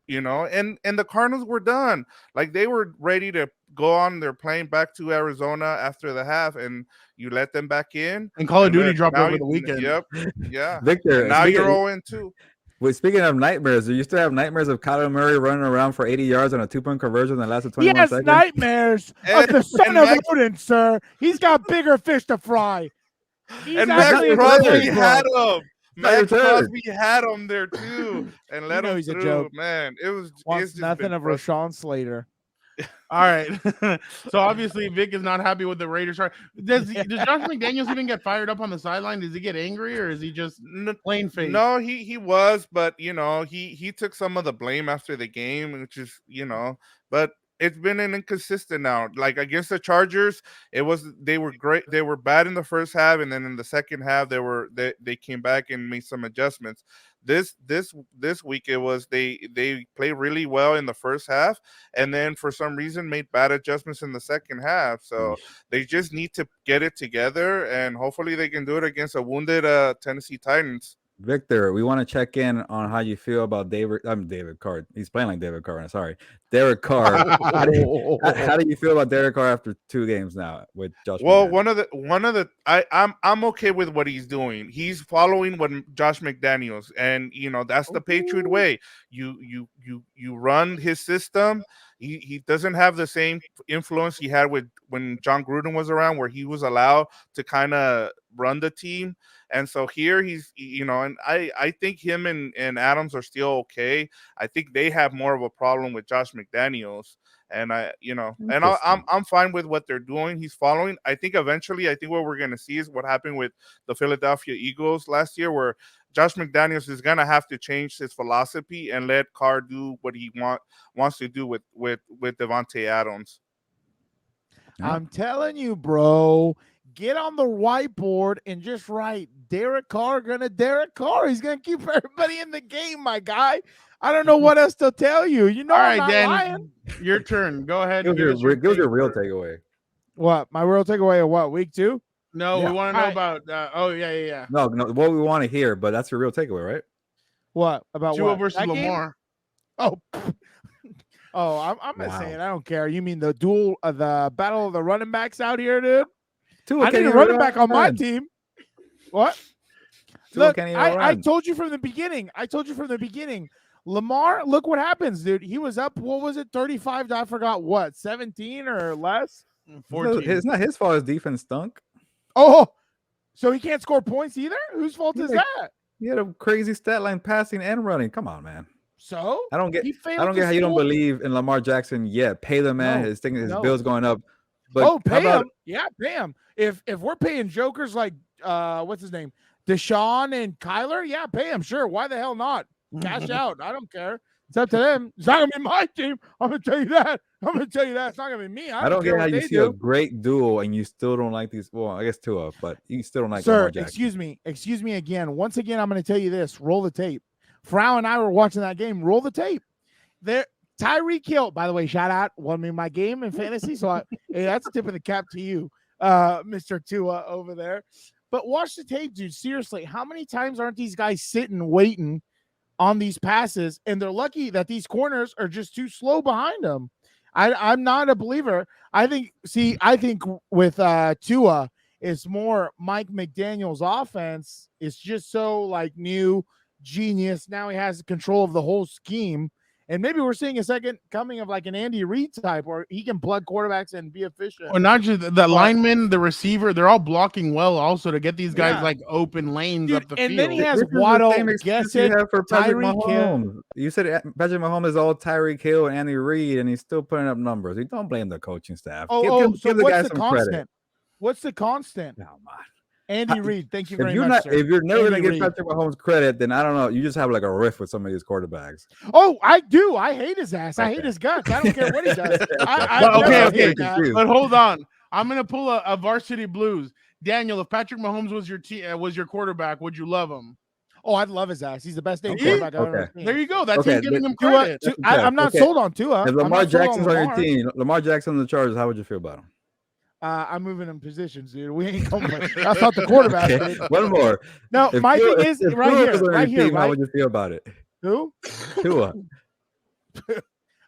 you know. And the Cardinals were done. Like, they were ready to go on their plane back to Arizona after the half, and you let them back in. And Call of Duty dropped over the weekend. Yep. Yeah. Victor, and now you're 0-2. Well, speaking of nightmares, do you still have nightmares of Kyler Murray running around for 80 yards on a 2-point conversion that lasted 21 seconds? Nightmares of the son of Odin, sir. He's got bigger fish to fry. And Max Crosby had him. Max Crosby had him there too, and let him through. A joke. Man, it's nothing of Rashawn Slater. All right. So obviously Vic is not happy with the Raiders. Does Josh McDaniels even get fired up on the sideline? Does he get angry, or is he just plain face? No, he was, but you know, he took some of the blame after the game, which is, you know, but it's been an inconsistent now. Like against the Chargers, they were great. They were bad in the first half, and then in the second half they came back and made some adjustments. This week it was they played really well in the first half, and then for some reason made bad adjustments in the second half. So they just need to get it together, and hopefully they can do it against a wounded Tennessee Titans. Victor, we want to check in on how you feel about David Carr. He's playing like David Carr. Sorry, Derek Carr. How do you feel about Derek Carr after 2 games now with Josh? Well, McDaniels? I'm okay with what he's doing. He's following what Josh McDaniels, and you know that's the Patriot way. You run his system. He doesn't have the same influence he had when John Gruden was around, where he was allowed to kind of run the team. And so here he's, you know, and I think him and Adams are still okay. I think they have more of a problem with Josh McDaniels. And I'm fine with what they're doing. He's following. I think eventually, what we're going to see is what happened with the Philadelphia Eagles last year, where Josh McDaniels is going to have to change his philosophy and let Carr do what he wants to do with Devontae Adams. I'm telling you, bro. Get on the whiteboard and just write Derek Carr Derek Carr. He's gonna keep everybody in the game, my guy. I don't know what else to tell you. You know, all right, Dan, lying. Your turn. Go ahead. Give us your real takeaway. What? My real takeaway of what? Week 2? No, we want to know about. Yeah. No. What we want to hear, but that's your real takeaway, right? What about Tua versus Lamar? Oh, I'm not saying. I don't care. You mean the the battle of the running backs out here, dude? I need a running back on my team. What? Look, I told you from the beginning. Lamar, look what happens, dude. He was up, what was it, 35 to I forgot what, 17 or less? 14. It's not his fault his defense stunk. Oh, so he can't score points either? Whose fault is that? He had a crazy stat line passing and running. Come on, man. So I don't get how you don't believe in Lamar Jackson yet. Pay the man. His bill's going up. But pay him. Yeah, pay him. If we're paying jokers like what's his name? Deshaun and Kyler, yeah, pay him. Sure. Why the hell not? Cash out. I don't care. It's up to them. It's not gonna be my team. I'm gonna tell you that. It's not gonna be me. I don't get how you see a great duo and you still don't like these. Well, I guess Tua, but you still don't like Lamar Jackson. Excuse me again. Once again, I'm gonna tell you this. Roll the tape. Frau and I were watching that game. Roll the tape. There, Tyreek Hill, by the way, shout out, won me my game in fantasy. So hey, that's a tip of the cap to you, Mr. Tua over there. But watch the tape, dude. Seriously, how many times aren't these guys sitting waiting on these passes, and they're lucky that these corners are just too slow behind them. I'm not a believer. I think with Tua, it's more Mike McDaniel's offense. It's just so like new, genius. Now he has control of the whole scheme. And maybe we're seeing a second coming of like an Andy Reid type where he can plug quarterbacks and be efficient. Or not just the lineman, the receiver, they're all blocking well also to get these guys like open lanes up the field. And then he has Waddle, Gesicki, for Tyreek Hill. You said Patrick Mahomes is all Tyreek Hill and Andy Reid, and he's still putting up numbers. You don't blame the coaching staff. Give the guy some credit. What's the constant? No, man. Andy Reid, thank you very much. If you're never going to give Patrick Mahomes credit, then I don't know. You just have like a riff with some of these quarterbacks. Oh, I do. I hate his ass. I hate his guts. I don't care what he does. Okay. But hold on. I'm going to pull a Varsity Blues. Daniel, if Patrick Mahomes was your quarterback, would you love him? Oh, I'd love his ass. He's the best quarterback I've ever seen. There you go. That's him giving him credit. I'm not sold on Tua. If Lamar Jackson's on your team, Lamar Jackson on the Chargers, how would you feel about him? I'm moving in positions, dude. We ain't coming. That's not the quarterback. Okay. One more. No, my thing is right here. How would you feel about it? Who? Tua.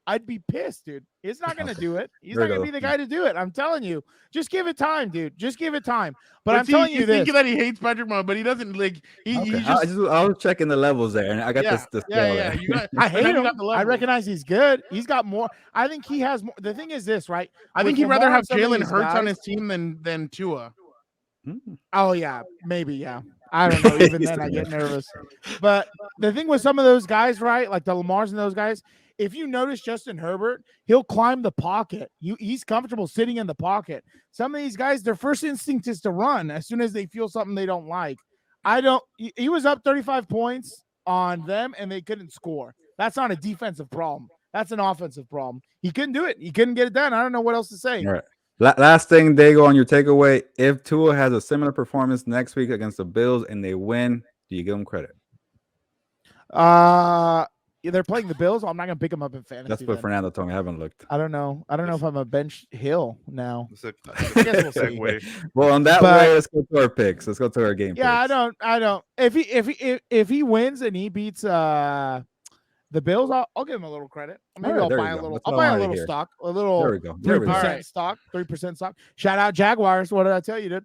I'd be pissed, dude. He's not going to do it. He's not going to be the guy to do it. I'm telling you. Just give it time, dude. Just give it time. But I'm telling you this. That he hates Patrick Mahomes, but he doesn't like. I was checking the levels there, and I got this. I hate him. I recognize he's good. He's got more. I think he has more. The thing is this, right? I think he'd rather have Jalen Hurts on his team than Tua. Oh yeah, maybe yeah. I don't know. Even then, I get nervous. But the thing with some of those guys, right, like the Lamars and those guys. If you notice Justin Herbert, he'll climb the pocket. He's comfortable sitting in the pocket. Some of these guys, their first instinct is to run as soon as they feel something they don't like. He was up 35 points on them, and they couldn't score. That's not a defensive problem. That's an offensive problem. He couldn't do it. He couldn't get it done. I don't know what else to say. All right. Last thing, Daygo, on your takeaway. If Tua has a similar performance next week against the Bills and they win, do you give him credit? They're playing the Bills. I'm not gonna pick them up in fantasy. That's what Fernando told me. I haven't looked. I don't know if I'm a bench Hill now. I guess we'll see. Well, on that way, let's go to our picks. Let's go to our game. Yeah, picks. I don't. If he wins and he beats the Bills, I'll give him a little credit. Maybe I'll buy a little. I'll buy a little stock. A little. There we go. 3% stock. 3% stock. Shout out Jaguars. What did I tell you, dude?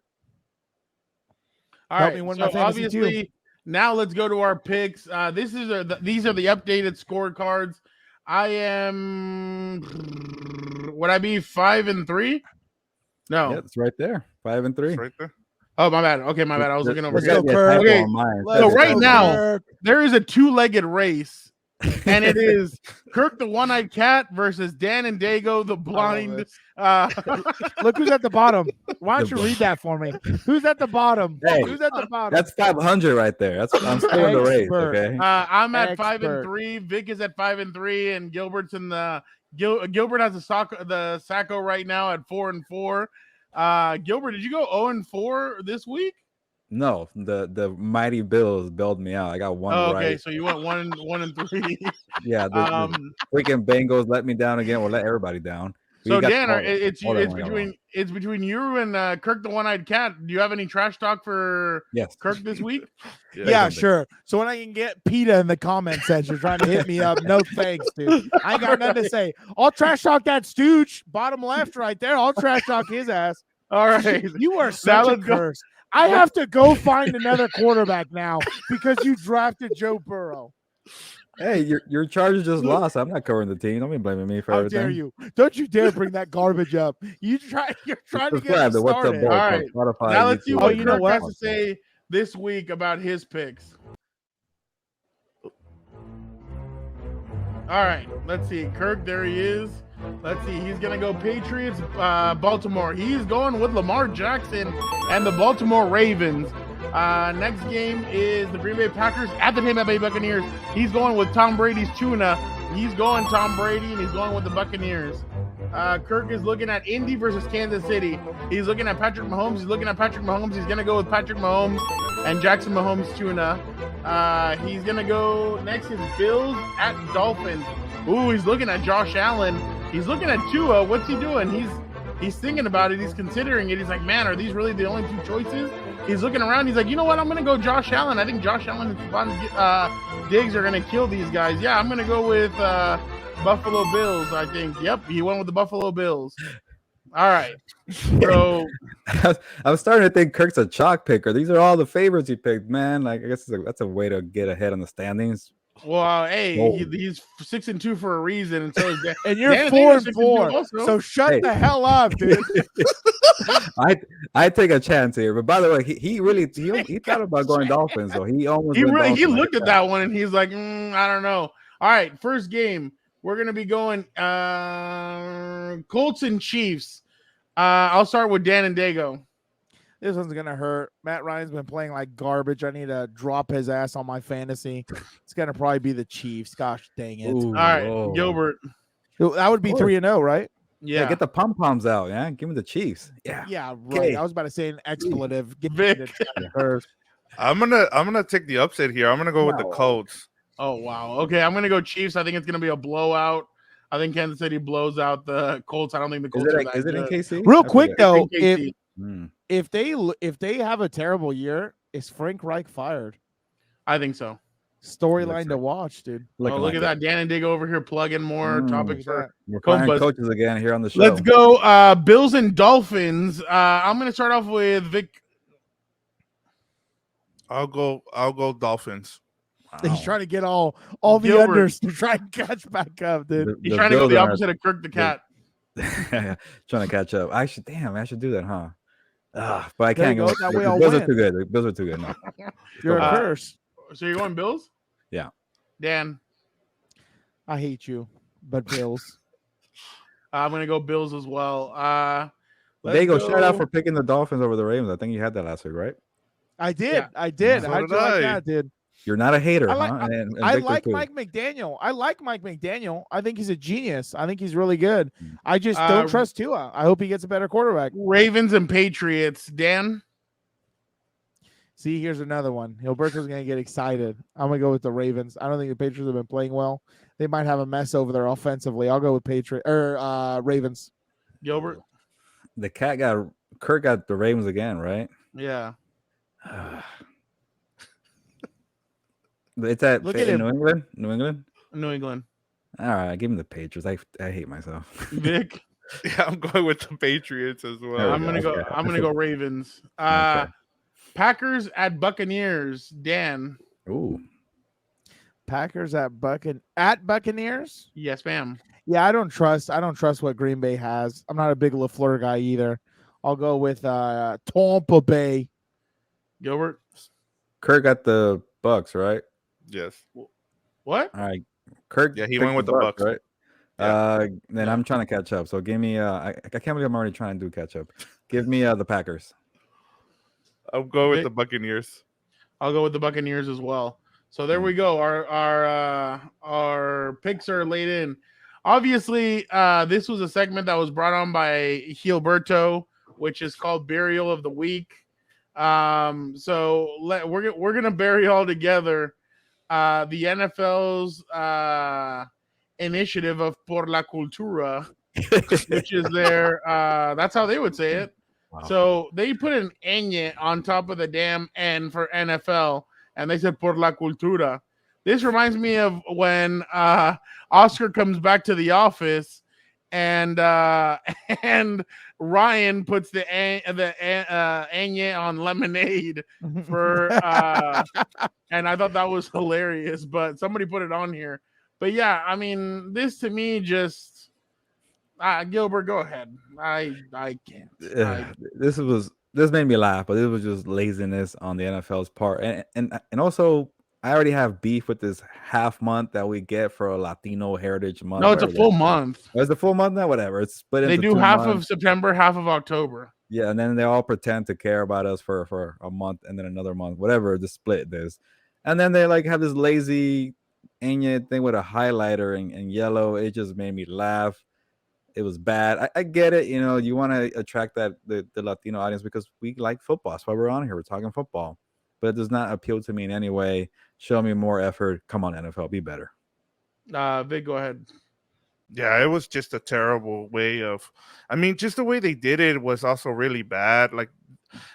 All right. So obviously. Now let's go to our picks. These are the updated scorecards. Would I be 5-3? No, yeah, it's right there. 5-3. It's right there. Oh, my bad. Okay, my bad. I was looking over here. Okay, so right now there is a two-legged race, and it is Kirk the one-eyed cat versus Dan and Daygo the blind. Look who's at the bottom. Why don't you read that for me? Who's at the bottom? Hey, who's at the bottom? That's 500 right there. I'm still in the race. Okay. I'm at 5-3. Vic is at 5-3, and Gilbert's in the Gilbert has the Sacco right now at 4-4. Gilbert, did you go 0-4 this week? No, the mighty Bills bailed me out. I got one right. Okay, so you went 1-3. Yeah, the freaking Bengals let me down again. We'll let everybody down. So Dan, it's between you and Kirk the one-eyed cat. Do you have any trash talk for Kirk this week? Yeah, sure. So when I can get PETA in the comment section trying to hit me up, no thanks, dude. I ain't got nothing to say. I'll trash talk that stooge, bottom left right there. I'll trash talk his ass. All right. You are such a curse. I have to go find another quarterback now because you drafted Joe Burrow. Hey, your Chargers just lost. I'm not covering the team. Don't be blaming me for everything. How dare you? Don't you dare bring that garbage up. You're trying to get me started. All right. Now let's see what Kirk has to say this week about his picks. All right. Let's see. Kirk, there he is. Let's see. He's going to go Patriots, Baltimore. He's going with Lamar Jackson and the Baltimore Ravens. Next game is the Green Bay Packers at the Tampa Bay Buccaneers. He's going with Tom Brady's tuna, He's going Tom Brady, and he's going with the Buccaneers. Kirk is looking at Indy versus Kansas City. He's looking at Patrick Mahomes. He's going to go with Patrick Mahomes and Jackson Mahomes tuna. He's going to go next is Bills at Dolphins. Ooh, he's looking at Josh Allen. He's looking at Tua. What's he doing? He's thinking about it. He's considering it. He's like, man, are these really the only two choices? He's looking around. He's like, you know what? I'm going to go Josh Allen. I think Josh Allen and Stephon Diggs are going to kill these guys. Yeah, I'm going to go with Buffalo Bills, I think. Yep, he went with the Buffalo Bills. All right. So I was starting to think Kirk's a chalk picker. These are all the favorites he picked, man. Like, I guess that's a way to get ahead on the standings. well, hey, he's 6-2 for a reason, and so is Dan. And you're Dan, 4-4. So shut Hey. the hell up, dude. I take a chance here. But by the way, he thought about going Dolphins, so he almost He went really Dolphins. looked at that one and he's like, I don't know. All right, first game. We're gonna be going Colts and Chiefs. I'll start with Dan and Daygo. This one's gonna hurt. Matt Ryan's been playing like garbage. I need to drop his ass on my fantasy. It's gonna probably be the Chiefs. Gosh dang it! Ooh, All right, whoa. Gilbert. That would be 3-0, right? Yeah, Yeah. get the pom poms out. Yeah, give me the Chiefs. Yeah, Yeah, right. Okay. I was about to say an expletive. Get Vic. me to hurt. I'm gonna take the upset here. I'm gonna go with the No. Colts. Oh wow. Okay, I'm gonna go Chiefs. I think it's gonna be a blowout. I think Kansas City blows out the Colts. I don't think the Colts are that is it in good. KC? Real I quick forget. though, KC. if they have a terrible year, is Frank Reich fired? I think so. Storyline to watch, dude. Oh, look at that. Dan and Dig over here plugging more topics for We're firing Compas. coaches again here on the show. Let's go. Bills and Dolphins. I'm gonna start off with Vic. I'll go Dolphins. He's trying to get all the Gilbert. unders to try and catch back up, dude. He's trying to go the opposite of Kirk the Cat. Trying to catch up. I should do that, huh? But I There can't you go. go. That way The I'll Bills are win. too good. The Bills are too good. No. You're a Uh, curse. So you're going Bills? Yeah. Dan. I hate you, but Bills. I'm gonna go Bills as well. Daygo, shout out for picking the Dolphins over the Ravens. I think you had that last week, right? I did. Yeah. I did. So How'd did you like I. that, dude? You're not a hater, I like- huh? And I Victor like too. Mike McDaniel. I think he's a genius. I think he's really good. Mm. I just don't trust Tua. I hope he gets a better quarterback. Ravens and Patriots. Dan. See, here's another one. Gilberto's going to get excited. I'm going to go with the Ravens. I don't think the Patriots have been playing well. They might have a mess over there offensively. I'll go with Ravens. Gilbert. The Kirk got the Ravens again, right? Yeah. It's at Look at in him. New England. New England. New England. All right, give me the Patriots. I hate myself. Vic. Yeah, I'm going with the Patriots as There well. we I'm gonna go. Okay. I'm gonna go Ravens. Okay. Packers at Buccaneers. Dan. Ooh, Packers at Buccaneers. Yes, ma'am. Yeah, I don't trust what Green Bay has. I'm not a big LaFleur guy either. I'll go with Tampa Bay. Gilbert. Kirk got the Bucks, right? Yes. What? All right, Kirk. Yeah, he picked went with the Bucks. right? Yeah. Then I'm trying to catch up. So give me. I can't believe I'm already trying to do catch up. Give me the Packers. I'll go with Vic? the Buccaneers. I'll go with the Buccaneers as well. So there we go. Our picks are laid in. Obviously, this was a segment that was brought on by Gilberto, which is called Burial of the Week. So we're gonna bury all together the NFL's initiative of Por la Cultura, which is their that's how they would say it. Wow. So they put an ñ on top of the damn N for NFL, and they said Por la Cultura. This reminds me of when Oscar comes back to the office, and Ryan puts the ñ on lemonade for, and I thought that was hilarious. But somebody put it on here. But yeah, I mean, this to me just Gilbert, go ahead. I can't. This made me laugh, but it was just laziness on the NFL's part, and also I already have beef with this half month that we get for a Latino Heritage Month. No, it's a full month. It's a full month now. Whatever. It's split. They into do 2 half months. of September, half of October. Yeah, and then they all pretend to care about us for a month and then another month, whatever the split is, and then they like have this lazy Enya thing with a highlighter and yellow. It just made me laugh. It was bad. I get it. You want to attract the Latino audience because we like football. That's why we're on here. We're talking football. But it does not appeal to me in any way. Show me more effort. Come on, NFL. Be better. Vic, go ahead. Yeah, it was just a terrible way of. I mean, just the way they did it was also really bad. Like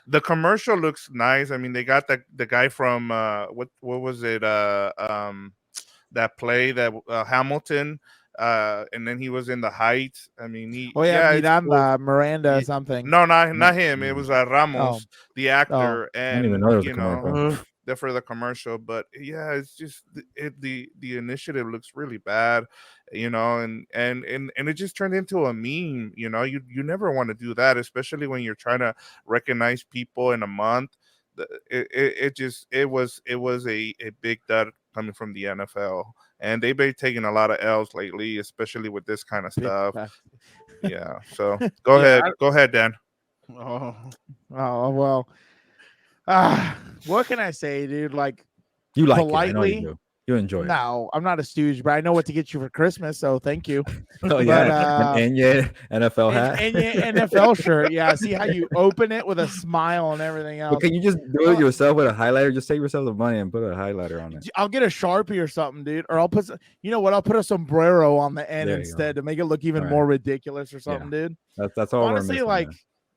the commercial looks nice. I mean, they got the guy from what was it? That play that Hamilton. And then he was in the Heights. I mean, Miranda something. No, not him. It was Ramos, the actor, I didn't even know there was a commercial. For the commercial. But yeah, it's just the initiative looks really bad, and it just turned into a meme. You never want to do that, especially when you're trying to recognize people in a month. It was a big dud coming from the NFL. And they've been taking a lot of L's lately, especially with this kind of stuff. Yeah. So go ahead, Dan. Oh well. What can I say, dude? Like, you like politely, it. I know you do. You enjoy it. No, I'm not a stooge, but I know what to get you for Christmas, so thank you. Oh yeah, an Enya NFL hat, Enya NFL shirt. Yeah, see how you open it with a smile and everything else. But can you just do it yourself with a highlighter? Just save yourself the money and put a highlighter on it. I'll get a Sharpie or something, dude, or I'll put. You know what? I'll put a sombrero on the end instead to make it look even more ridiculous or something, dude. That's all. Honestly, like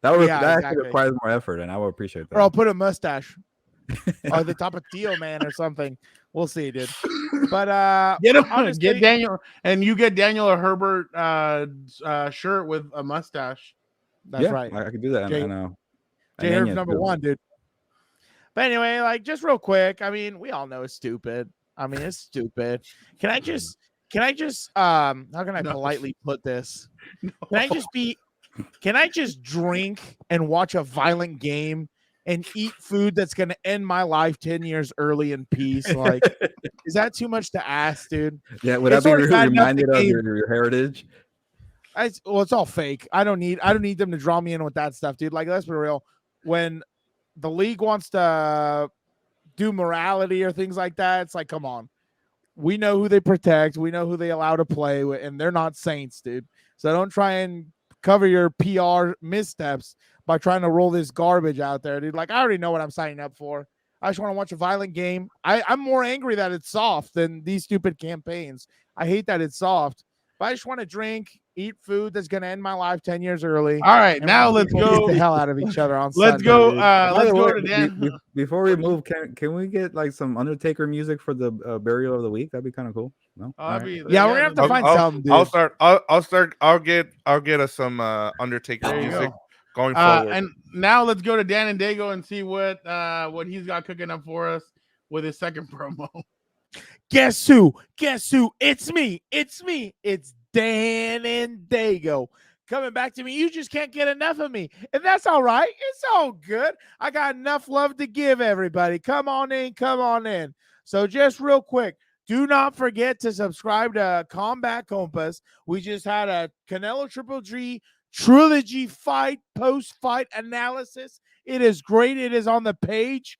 that actually requires more effort, and I would appreciate that. Or I'll put a mustache. Or the top of Theo Man or something. We'll see, dude. But get Daniel, and you get Daniel a Herbert shirt with a mustache. That's right. I could do that. I know. J Herb's number one, dude. But anyway, like just real quick. I mean, we all know it's stupid. I mean, it's stupid. Can I just how can I politely put this? Can I just drink and watch a violent game and eat food that's going to end my life 10 years early in peace? Like, is that too much to ask, dude? Yeah, would I be reminded of your heritage? It's all fake. I don't need them to draw me in with that stuff, dude. Like, let's be real. When the league wants to do morality or things like that, it's like, come on. We know who they protect. We know who they allow to play with, and they're not saints, dude. So don't try and cover your PR missteps by trying to roll this garbage out there, dude. Like, I already know what I'm signing up for. I just want to watch a violent game. I'm more angry that it's soft than these stupid campaigns. I hate that it's soft. But I just want to drink, eat food that's going to end my life 10 years early. All right, now let's go the hell out of each other on Let's Sunday, go. Dude. Let's go to Dan. Before we move, can we get like some Undertaker music for the burial of the week? That'd be kind of cool. No? Yeah, we're gonna have to find something. Dude. I'll start. I'll get us some Undertaker music going forward. And now let's go to Dan and Daygo and see what he's got cooking up for us with his second promo. Guess who? It's me. It's Dan and Daygo coming back to me. You just can't get enough of me. And that's all right. It's all good. I got enough love to give everybody. Come on in. So just real quick, do not forget to subscribe to Combat Compas. We just had a Canelo Triple G trilogy fight, post-fight analysis. It is great. It is on the page.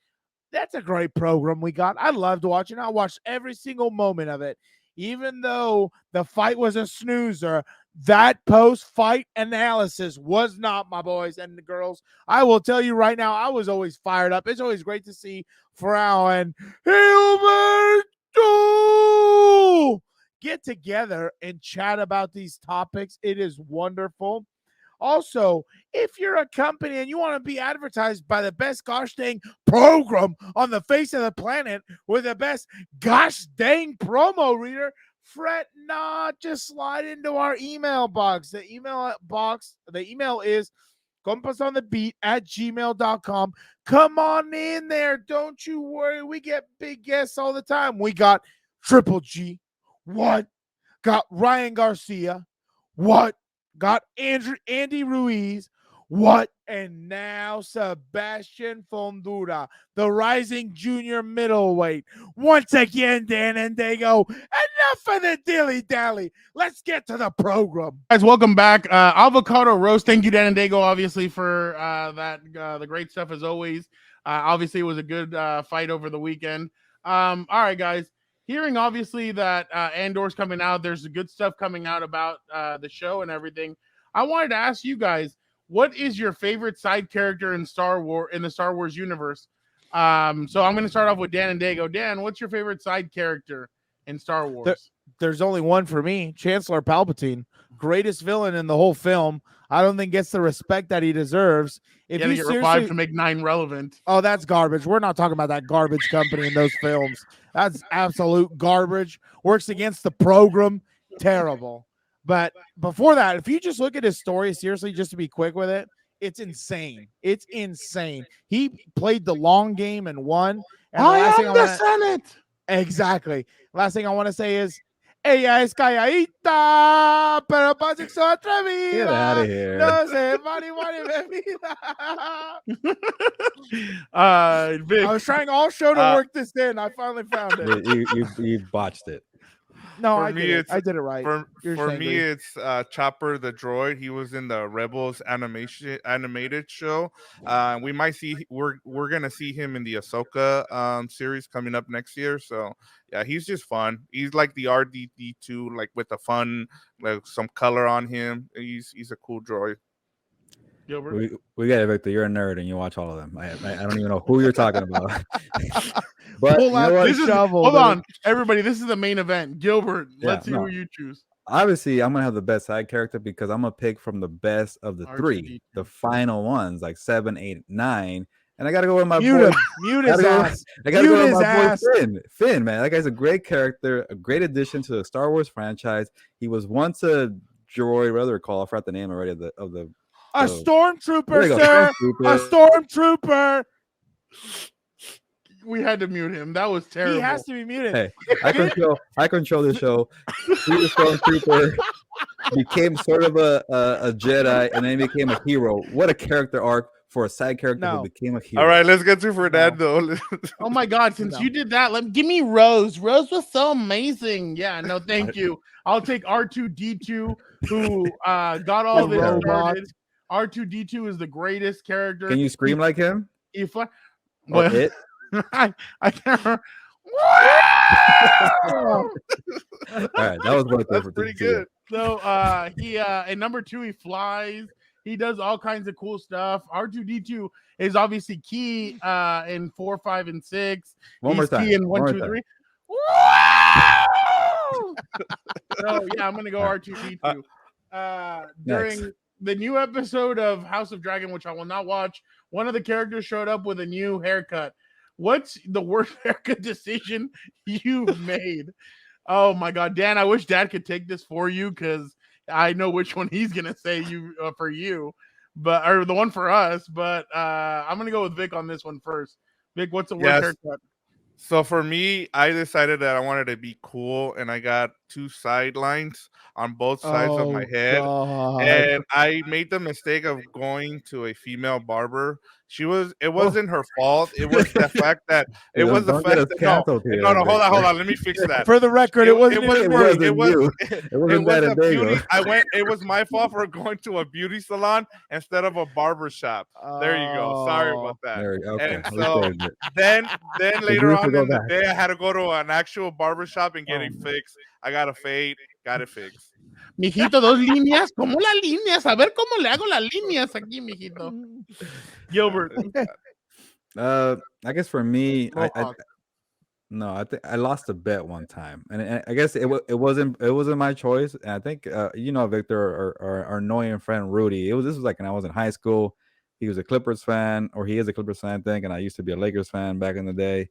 That's a great program we got. I loved watching. I watched every single moment of it. Even though the fight was a snoozer, that post-fight analysis was not, my boys and the girls. I will tell you right now, I was always fired up. It's always great to see Frau and Gilberto get together and chat about these topics. It is wonderful. Also, if you're a company and you want to be advertised by the best gosh dang program on the face of the planet with the best gosh dang promo reader, fret not, just slide into our email box. The email is compasonthebeat@gmail.com. Come on in there. Don't you worry. We get big guests all the time. We got Triple G. What? Got Ryan Garcia. What? Got Andy Ruiz. What? And now Sebastian Fundura, the rising junior middleweight. Once again, Dan and Daygo, enough of the dilly-dally. Let's get to the program. Guys, welcome back. Avocado roast. Thank you, Dan and Daygo, obviously, for the great stuff as always. Obviously, it was a good fight over the weekend. All right, guys. hearing obviously that Andor's coming out, there's good stuff coming out about the show and everything. I wanted to ask you guys, what is your favorite side character in the Star Wars universe? So I'm going to start off with Dan and Daygo. Dan, what's your favorite side character in Star Wars? There's only one for me, Chancellor Palpatine, greatest villain in the whole film. I don't think gets the respect that he deserves. If you get revived to make 9 relevant. Oh, that's garbage. We're not talking about that garbage company in those films. That's absolute garbage. Works against the program. Terrible. But before that, if you just look at his story, seriously, just to be quick with it, it's insane. It's insane. He played the long game and won. And I am the Senate. Exactly. Last thing I want to say is, ella es calladita, pero pasa su atrevida. Get out of here. No sé, Vic. I was trying all show to work this in. I finally found it. You botched it. No, I did it right. For me, it's Chopper the droid. He was in the Rebels animated show. We might see we're gonna see him in the Ahsoka series coming up next year. So yeah, he's just fun. He's like the RDD2, like with the fun, like some color on him. He's a cool droid. Gilbert? We got it, Victor. You're a nerd and you watch all of them. I don't even know who you're talking about. But pull out the shovel. Hold on, everybody. This is the main event. Gilbert, let's see who you choose. Obviously, I'm gonna have the best side character because I'm gonna pick from the best of the three, the final ones, like 7, 8, 9. And I gotta go with my boy. Mute his ass. I gotta go with my boy Finn, man. That guy's a great character, a great addition to the Star Wars franchise. He was once a droid, whatever they're called. I forgot the name already of the a stormtrooper, sir. A stormtrooper. We had to mute him. That was terrible. He has to be muted. Hey, I control the show. He was a stormtrooper, became sort of a Jedi, and then became a hero. What a character arc for a side character who became a hero. All right, let's get to Fernando. Oh my God! Since you did that, give me Rose. Rose was so amazing. Yeah, no, thank you. I'll take R2D2, who got all this started. R2D2 is the greatest character. Can you scream like him? Well, it? I can't remember. All right, that was worth That's pretty good. So he in number 2, he flies. He does all kinds of cool stuff. R2D2 is obviously key in 4, 5, and 6. One more time. Key in 1, 2, 3. So yeah, I'm gonna go R2D2. During the new episode of House of Dragon, which I will not watch, one of the characters showed up with a new haircut. What's the worst haircut decision you've made? Oh my God, Dan! I wish Dad could take this for you because I know which one he's gonna say for you, or the one for us. But I'm gonna go with Vic on this one first. Vic, what's the worst haircut? So for me, I decided that I wanted to be cool, and I got 2 sidelines on both sides of my head. God. And I made the mistake of going to a female barber. It wasn't her fault. It was the fact that no, hold on. Let me fix that. For the record, it wasn't It was my fault for going to a beauty salon instead of a barber shop. There you go. Sorry about that. Okay. And so then later on in the day, I had to go to an actual barber shop and get it fixed. I got a fade, got it fixed. Mijito, 2 líneas. ¿Cómo las líneas? A ver cómo le hago las líneas aquí, mijito. Gilbert. I guess for me, I think I lost a bet one time, and I guess it wasn't my choice. And I think Victor, our annoying friend Rudy. This was like when I was in high school. He was a Clippers fan, or he is a Clippers fan, I think, and I used to be a Lakers fan back in the day.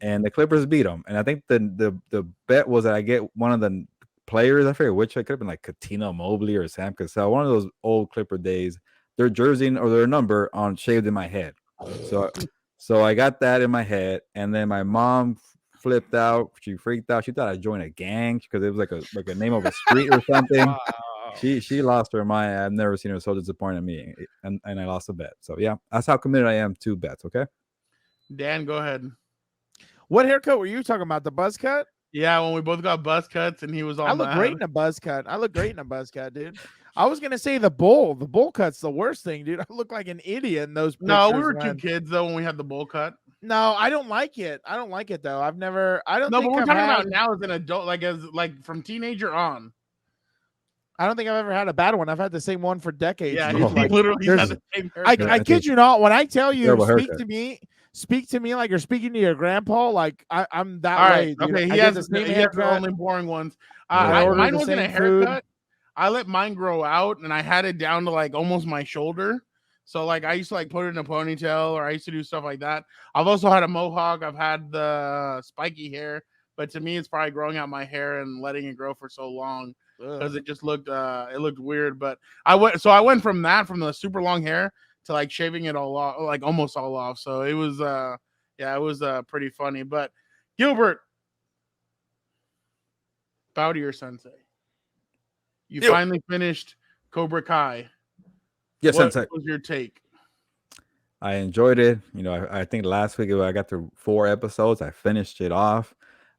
And the Clippers beat them, and I think the bet was that I get one of the players. I forget which. It could have been like Katina Mobley or Sam Cassell, one of those old Clipper days. Their jersey or their number on shaved in my head. So I got that in my head, and then my mom flipped out. She freaked out. She thought I joined a gang because it was like a name of a street or something. Wow. She lost her mind. I've never seen her so disappointed in me, and I lost a bet. So yeah, that's how committed I am to bets. Okay, Dan, go ahead. What haircut were you talking about? The buzz cut? Yeah, when we both got buzz cuts, and he was all. I look great in a buzz cut. Dude. I was gonna say the bowl. The bowl cut's the worst thing, dude. I look like an idiot in those pictures. No, we were 2 kids though when we had the bowl cut. No, I don't like it. I don't like it though. I've never. I don't No, think but we're I've talking had, about now as an adult, like from teenager on. I don't think I've ever had a bad one. I've had the same one for decades. Yeah, dude. he Like, literally had there's- the same I haircut. kid you not. When I tell you, Terrible speak haircut. to me like you're speaking to your grandpa. Like I'm that All way. right, Dude. okay. I he get has the same he has the haircut. only boring ones. I order Mine the wasn't a same food. haircut. I let mine grow out, and I had it down to like almost my shoulder. So like I used to like put it in a ponytail, or I used to do stuff like that. I've also had a mohawk. I've had the spiky hair, but to me, it's probably growing out my hair and letting it grow for so long because it just looked weird. But I went from the super long hair to like shaving it all off, like almost all off. So it was it was pretty funny. But Gilbert, bow to your sensei. You finally finished Cobra Kai. Yes, What Sensei. was your take? I enjoyed it. You know, I think last week I got through 4 episodes. I finished it off.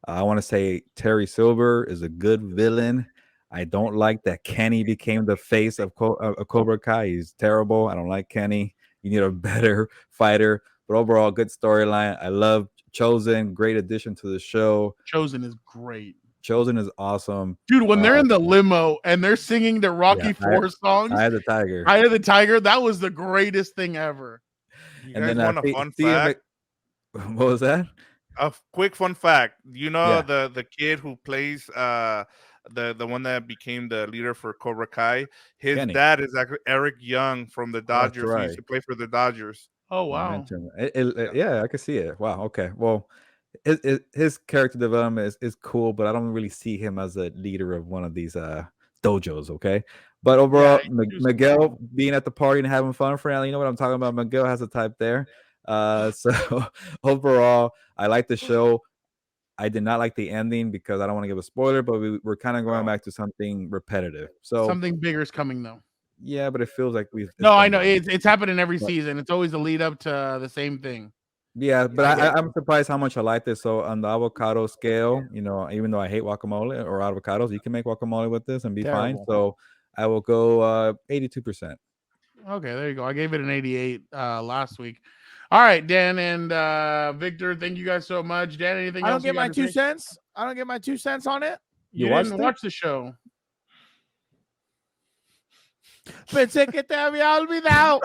I want to say Terry Silver is a good villain. I don't like that Kenny became the face of Cobra Kai. He's terrible. I don't like Kenny. You need a better fighter. But overall, good storyline. I love Chosen. Great addition to the show. Chosen is great. Chosen is awesome. Dude, when they're in the limo and they're singing the Rocky IV songs, I had the Tiger. Eye of the Tiger, that was the greatest thing ever. You And guys then want a fun fact? What was that? A quick fun fact. You know Yeah. the kid who plays the one that became the leader for Cobra Kai. His Kenny. dad is actually Eric Young from the Dodgers. right. He used to play for the Dodgers. Oh You wow. mentioned it. Yeah, I can see it. Wow. Okay. Well, his character development is cool, but I don't really see him as a leader of one of these dojos. Okay. But overall, Miguel being at the party and having fun, friendly. You know what I'm talking about? Miguel has a type there. So overall, I like the show. I did not like the ending because I don't want to give a spoiler, but we're kind of going back to something repetitive. So something bigger is coming though. Yeah, but it feels like we've. No, I know it's happening every season. It's always a lead up to the same thing. Yeah, but I'm surprised how much I like this. So on the avocado scale, you know, even though I hate guacamole or avocados, you can make guacamole with this and be fine. So I will go 82%. Okay, there you go. I gave it an 88 last week. All right, Dan and Victor, thank you guys so much. Dan, anything else? I don't get my 2 cents. I don't get my 2 cents on it. You didn't watch the show. Pensé que te había olvidado.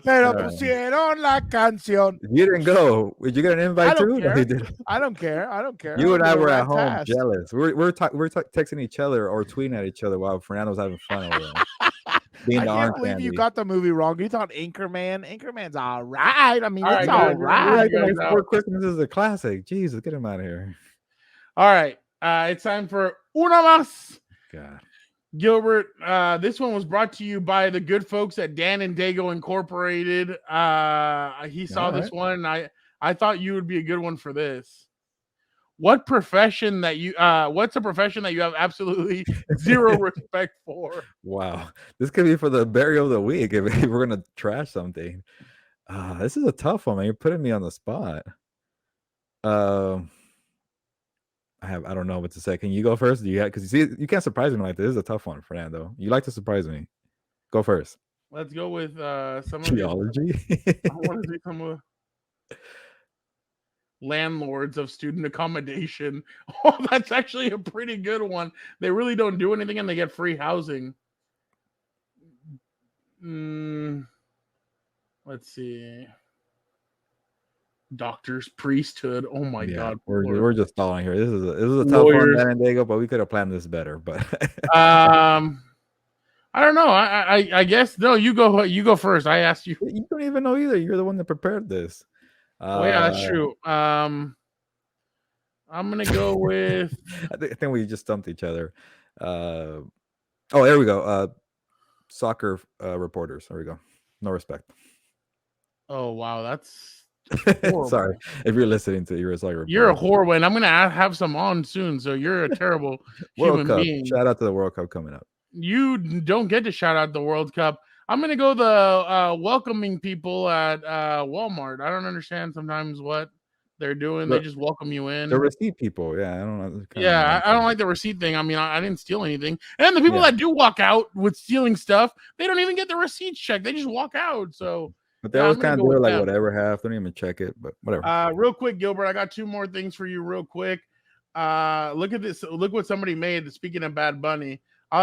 Pero pusieron la canción. You didn't go. Did you get an invite too? No, you didn't. I don't care. I don't care. You and I were at home jealous. We're texting each other or tweeting at each other while Fernando was having fun over there. I can't believe you got the movie wrong. You thought Anchorman. Anchorman's all right. I mean, it's all right. Four Christmas is a classic. Jesus, get him out of here. All right. It's time for Una Mas. God. Gilbert, this one was brought to you by the good folks at Dan and Daygo Incorporated. He saw this one. I thought you would be a good one for this. What's a profession that you have absolutely zero respect for? Wow. This could be for the burial of the week if we're gonna trash something. This is a tough one, man. You're putting me on the spot. I don't know what to say. Can you go first? Because you see, you can't surprise me like this. This is a tough one, Fernando. You like to surprise me. Go first. Let's go with some geology. I want to say some landlords of student accommodation. Oh, that's actually a pretty good one. They really don't do anything and they get free housing. Let's see. Doctors, priesthood. Oh my God, we're just stalling here. This is a tough one, Dan and Daygo, but we could have planned this better. But I don't know. I guess no. You go first. I asked you. You don't even know either. You're the one that prepared this. Oh yeah, that's true. I'm gonna go with. I think we just stumped each other. Oh, there we go. Soccer reporters. There we go. No respect. Oh wow, that's. Sorry if you're listening to you're a whore, and I'm gonna have some on soon, so you're a terrible human being. Shout out to the World Cup coming up. You don't get to shout out the World Cup. I'm gonna go the welcoming people at Walmart. I don't understand sometimes what they're doing. They just welcome you in. The receipt people, yeah, I don't know. Yeah, I don't like the receipt thing. I mean, I didn't steal anything, and the people that do walk out with stealing stuff, they don't even get the receipts checked. They just walk out. So But they Yeah, always I'm gonna kind of go do it with like them. whatever half. Don't even check it, but whatever. Real quick, Gilbert, I got 2 more things for you real quick. Look at this. Look what somebody made. Speaking of Bad Bunny,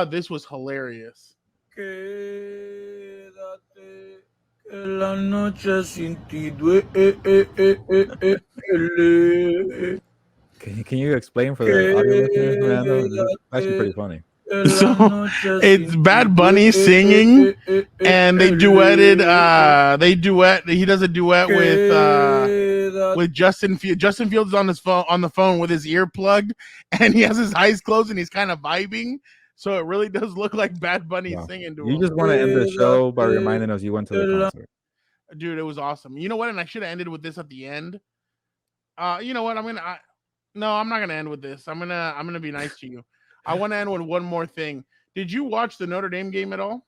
this was hilarious. Quédate que la noche sin ti duele. Can you explain for the audio listeners, Fernando? It's actually pretty funny. So it's Bad Bunny singing, and they duetted. He does a duet with Justin Fields. Justin Fields is on the phone with his ear plugged, and he has his eyes closed, and he's kind of vibing. So it really does look like Bad Bunny singing to him. You just want to end the show by reminding us you went to the concert. Dude, it was awesome. You know what? And I should have ended with this at the end. You know what? No, I'm not gonna end with this. I'm gonna be nice to you. I want to end with one more thing. Did you watch the Notre Dame game at all?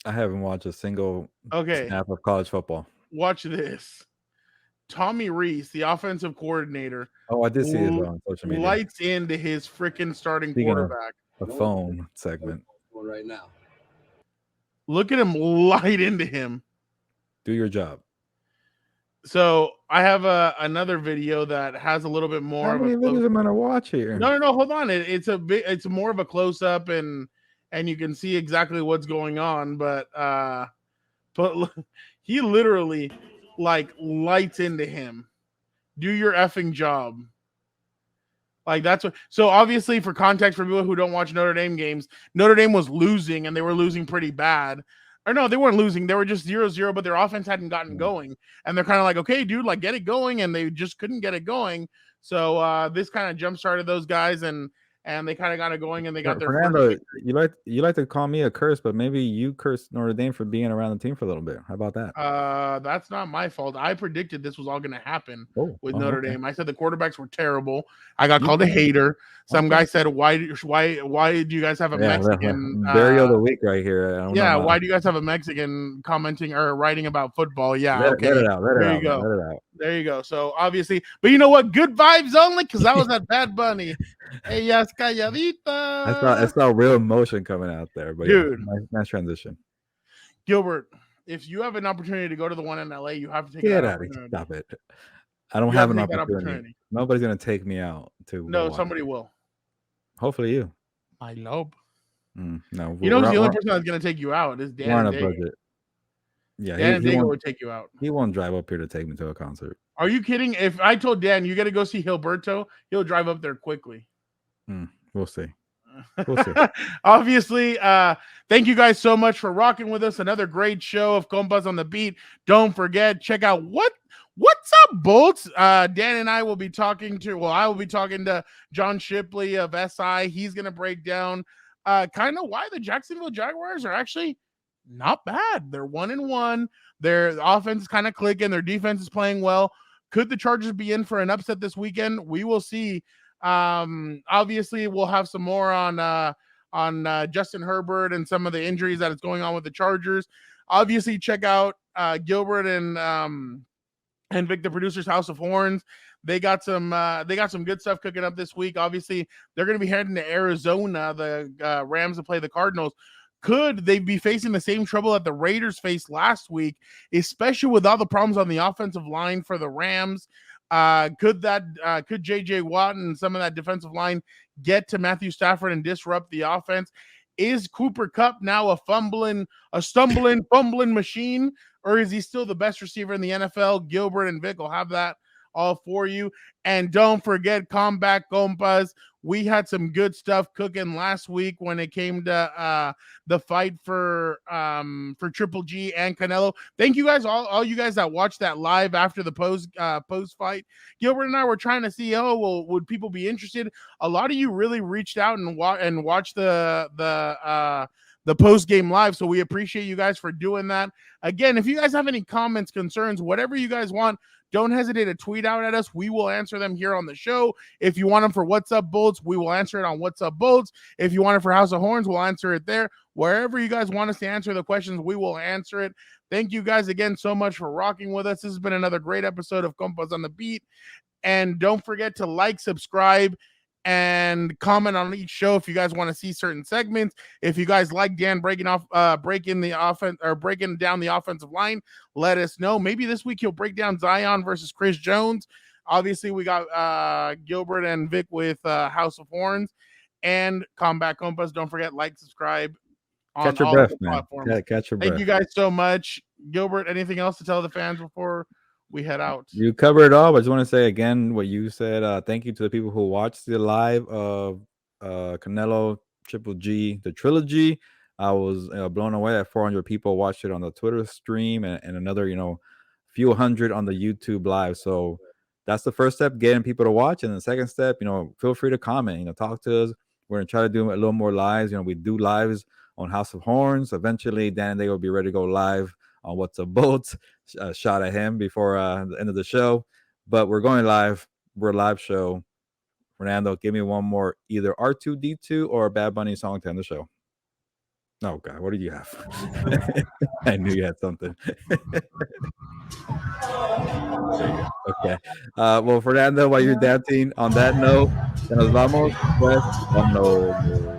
I haven't watched a single snap of college football. Watch this. Tommy Rees, the offensive coordinator. Oh, I did see it on social media. Lights into his freaking starting quarterback. A phone segment. Right now. Look at him light into him. Do your job. So I have another video that has a little bit more. How many videos am I gonna watch here? No, hold on. It's more of a close up, and you can see exactly what's going on. But he literally like lights into him. Do your effing job. Like that's what. So obviously, for context, for people who don't watch Notre Dame games, Notre Dame was losing, and they were losing pretty bad. Or no, they weren't losing. They were just 0-0, but their offense hadn't gotten going. And they're kind of like, okay, dude, like get it going. And they just couldn't get it going. So this kind of jump started those guys, and they kind of got it going, and they got their Fernando, you like to call me a curse, but maybe you cursed Notre Dame for being around the team for a little bit. How about that? That's not my fault. I predicted this was all going to happen with Notre Dame. I said the quarterbacks were terrible. I got called a hater. Some guy said, why do you guys have a Mexican burial of the week right here? Why do you guys have a Mexican commenting or writing about football? Yeah, let okay. Let it out. There you go. There you go. So obviously, but you know what? Good vibes only, because I was at Bad Bunny. Ellas calladitas. I saw real emotion coming out there, but dude, nice transition. Gilbert, if you have an opportunity to go to the one in LA, you have to take it out. Stop it. I don't have an opportunity. Nobody's gonna take me out to. No, somebody will. Hopefully you. I love. No, you know who's the only person that's gonna take you out is Dan. We're on a budget. Yeah, Dan and Daygo would take you out. He won't drive up here to take me to a concert. Are you kidding? If I told Dan you got to go see Gilberto, he'll drive up there quickly. We'll see. Obviously, thank you guys so much for rocking with us. Another great show of Compas on the Beat. Don't forget, check out What's Up, Bolts? Dan and I will be talking to. Well, I will be talking to John Shipley of SI. He's going to break down kind of why the Jacksonville Jaguars are actually not bad. They're 1-1. Their offense is kind of clicking. Their defense is playing well. Could the Chargers be in for an upset this weekend? We will see. Obviously, we'll have some more on Justin Herbert and some of the injuries that is going on with the Chargers. Obviously, check out Gilbert and Vic, the producer's House of Horns. They got some good stuff cooking up this week. Obviously, they're going to be heading to Arizona. The Rams to play the Cardinals. Could they be facing the same trouble that the Raiders faced last week, especially with all the problems on the offensive line for the Rams? Could JJ Watt and some of that defensive line get to Matthew Stafford and disrupt the offense? Is Cooper Kupp now a stumbling machine, or is he still the best receiver in the NFL? Gilbert and Vic will have that all for you. And don't forget, Combat Compas. We had some good stuff cooking last week when it came to the fight for Triple G and Canelo. Thank you guys, all you guys that watched that live after the post fight. Gilbert and I were trying to see, would people be interested? A lot of you really reached out and watched the post game live. So we appreciate you guys for doing that. Again, if you guys have any comments, concerns, whatever you guys want, don't hesitate to tweet out at us. We will answer them here on the show. If you want them for What's Up Bolts, we will answer it on What's Up Bolts. If you want it for House of Horns, we'll answer it there. Wherever you guys want us to answer the questions, we will answer it. Thank you guys again so much for rocking with us. This has been another great episode of Compas on the Beat. And don't forget to like, subscribe, and comment on each show if you guys want to see certain segments. If you guys like Dan breaking the offense or breaking down the offensive line, let us know. Maybe this week he'll break down Zion versus Chris Jones. Obviously, we got Gilbert and Vic with House of Horns and Combat Compas. Don't forget, like, subscribe on Catch your all breath, the man. platforms. Catch your Thank breath. you guys so much. Gilbert, anything else to tell the fans before we head out? You covered it all. But I just want to say again what you said. Thank you to the people who watched the live of Canelo Triple G, the trilogy. I was blown away that 400 people watched it on the Twitter stream and another, few hundred on the YouTube live. So that's the first step, getting people to watch. And the second step, feel free to comment, talk to us. We're going to try to do a little more lives. We do lives on House of Horns. Eventually, Dan and they will be ready to go live on What's a Bolt. Shot at him before the end of the show. But we're going live. We're a live show. Fernando, give me one more, either R2D2 or a Bad Bunny song to end the show. Oh, God, what do you have? I knew you had something. Okay. Well, Fernando, while you're dancing, on that note, nos vamos, pues, vámonos.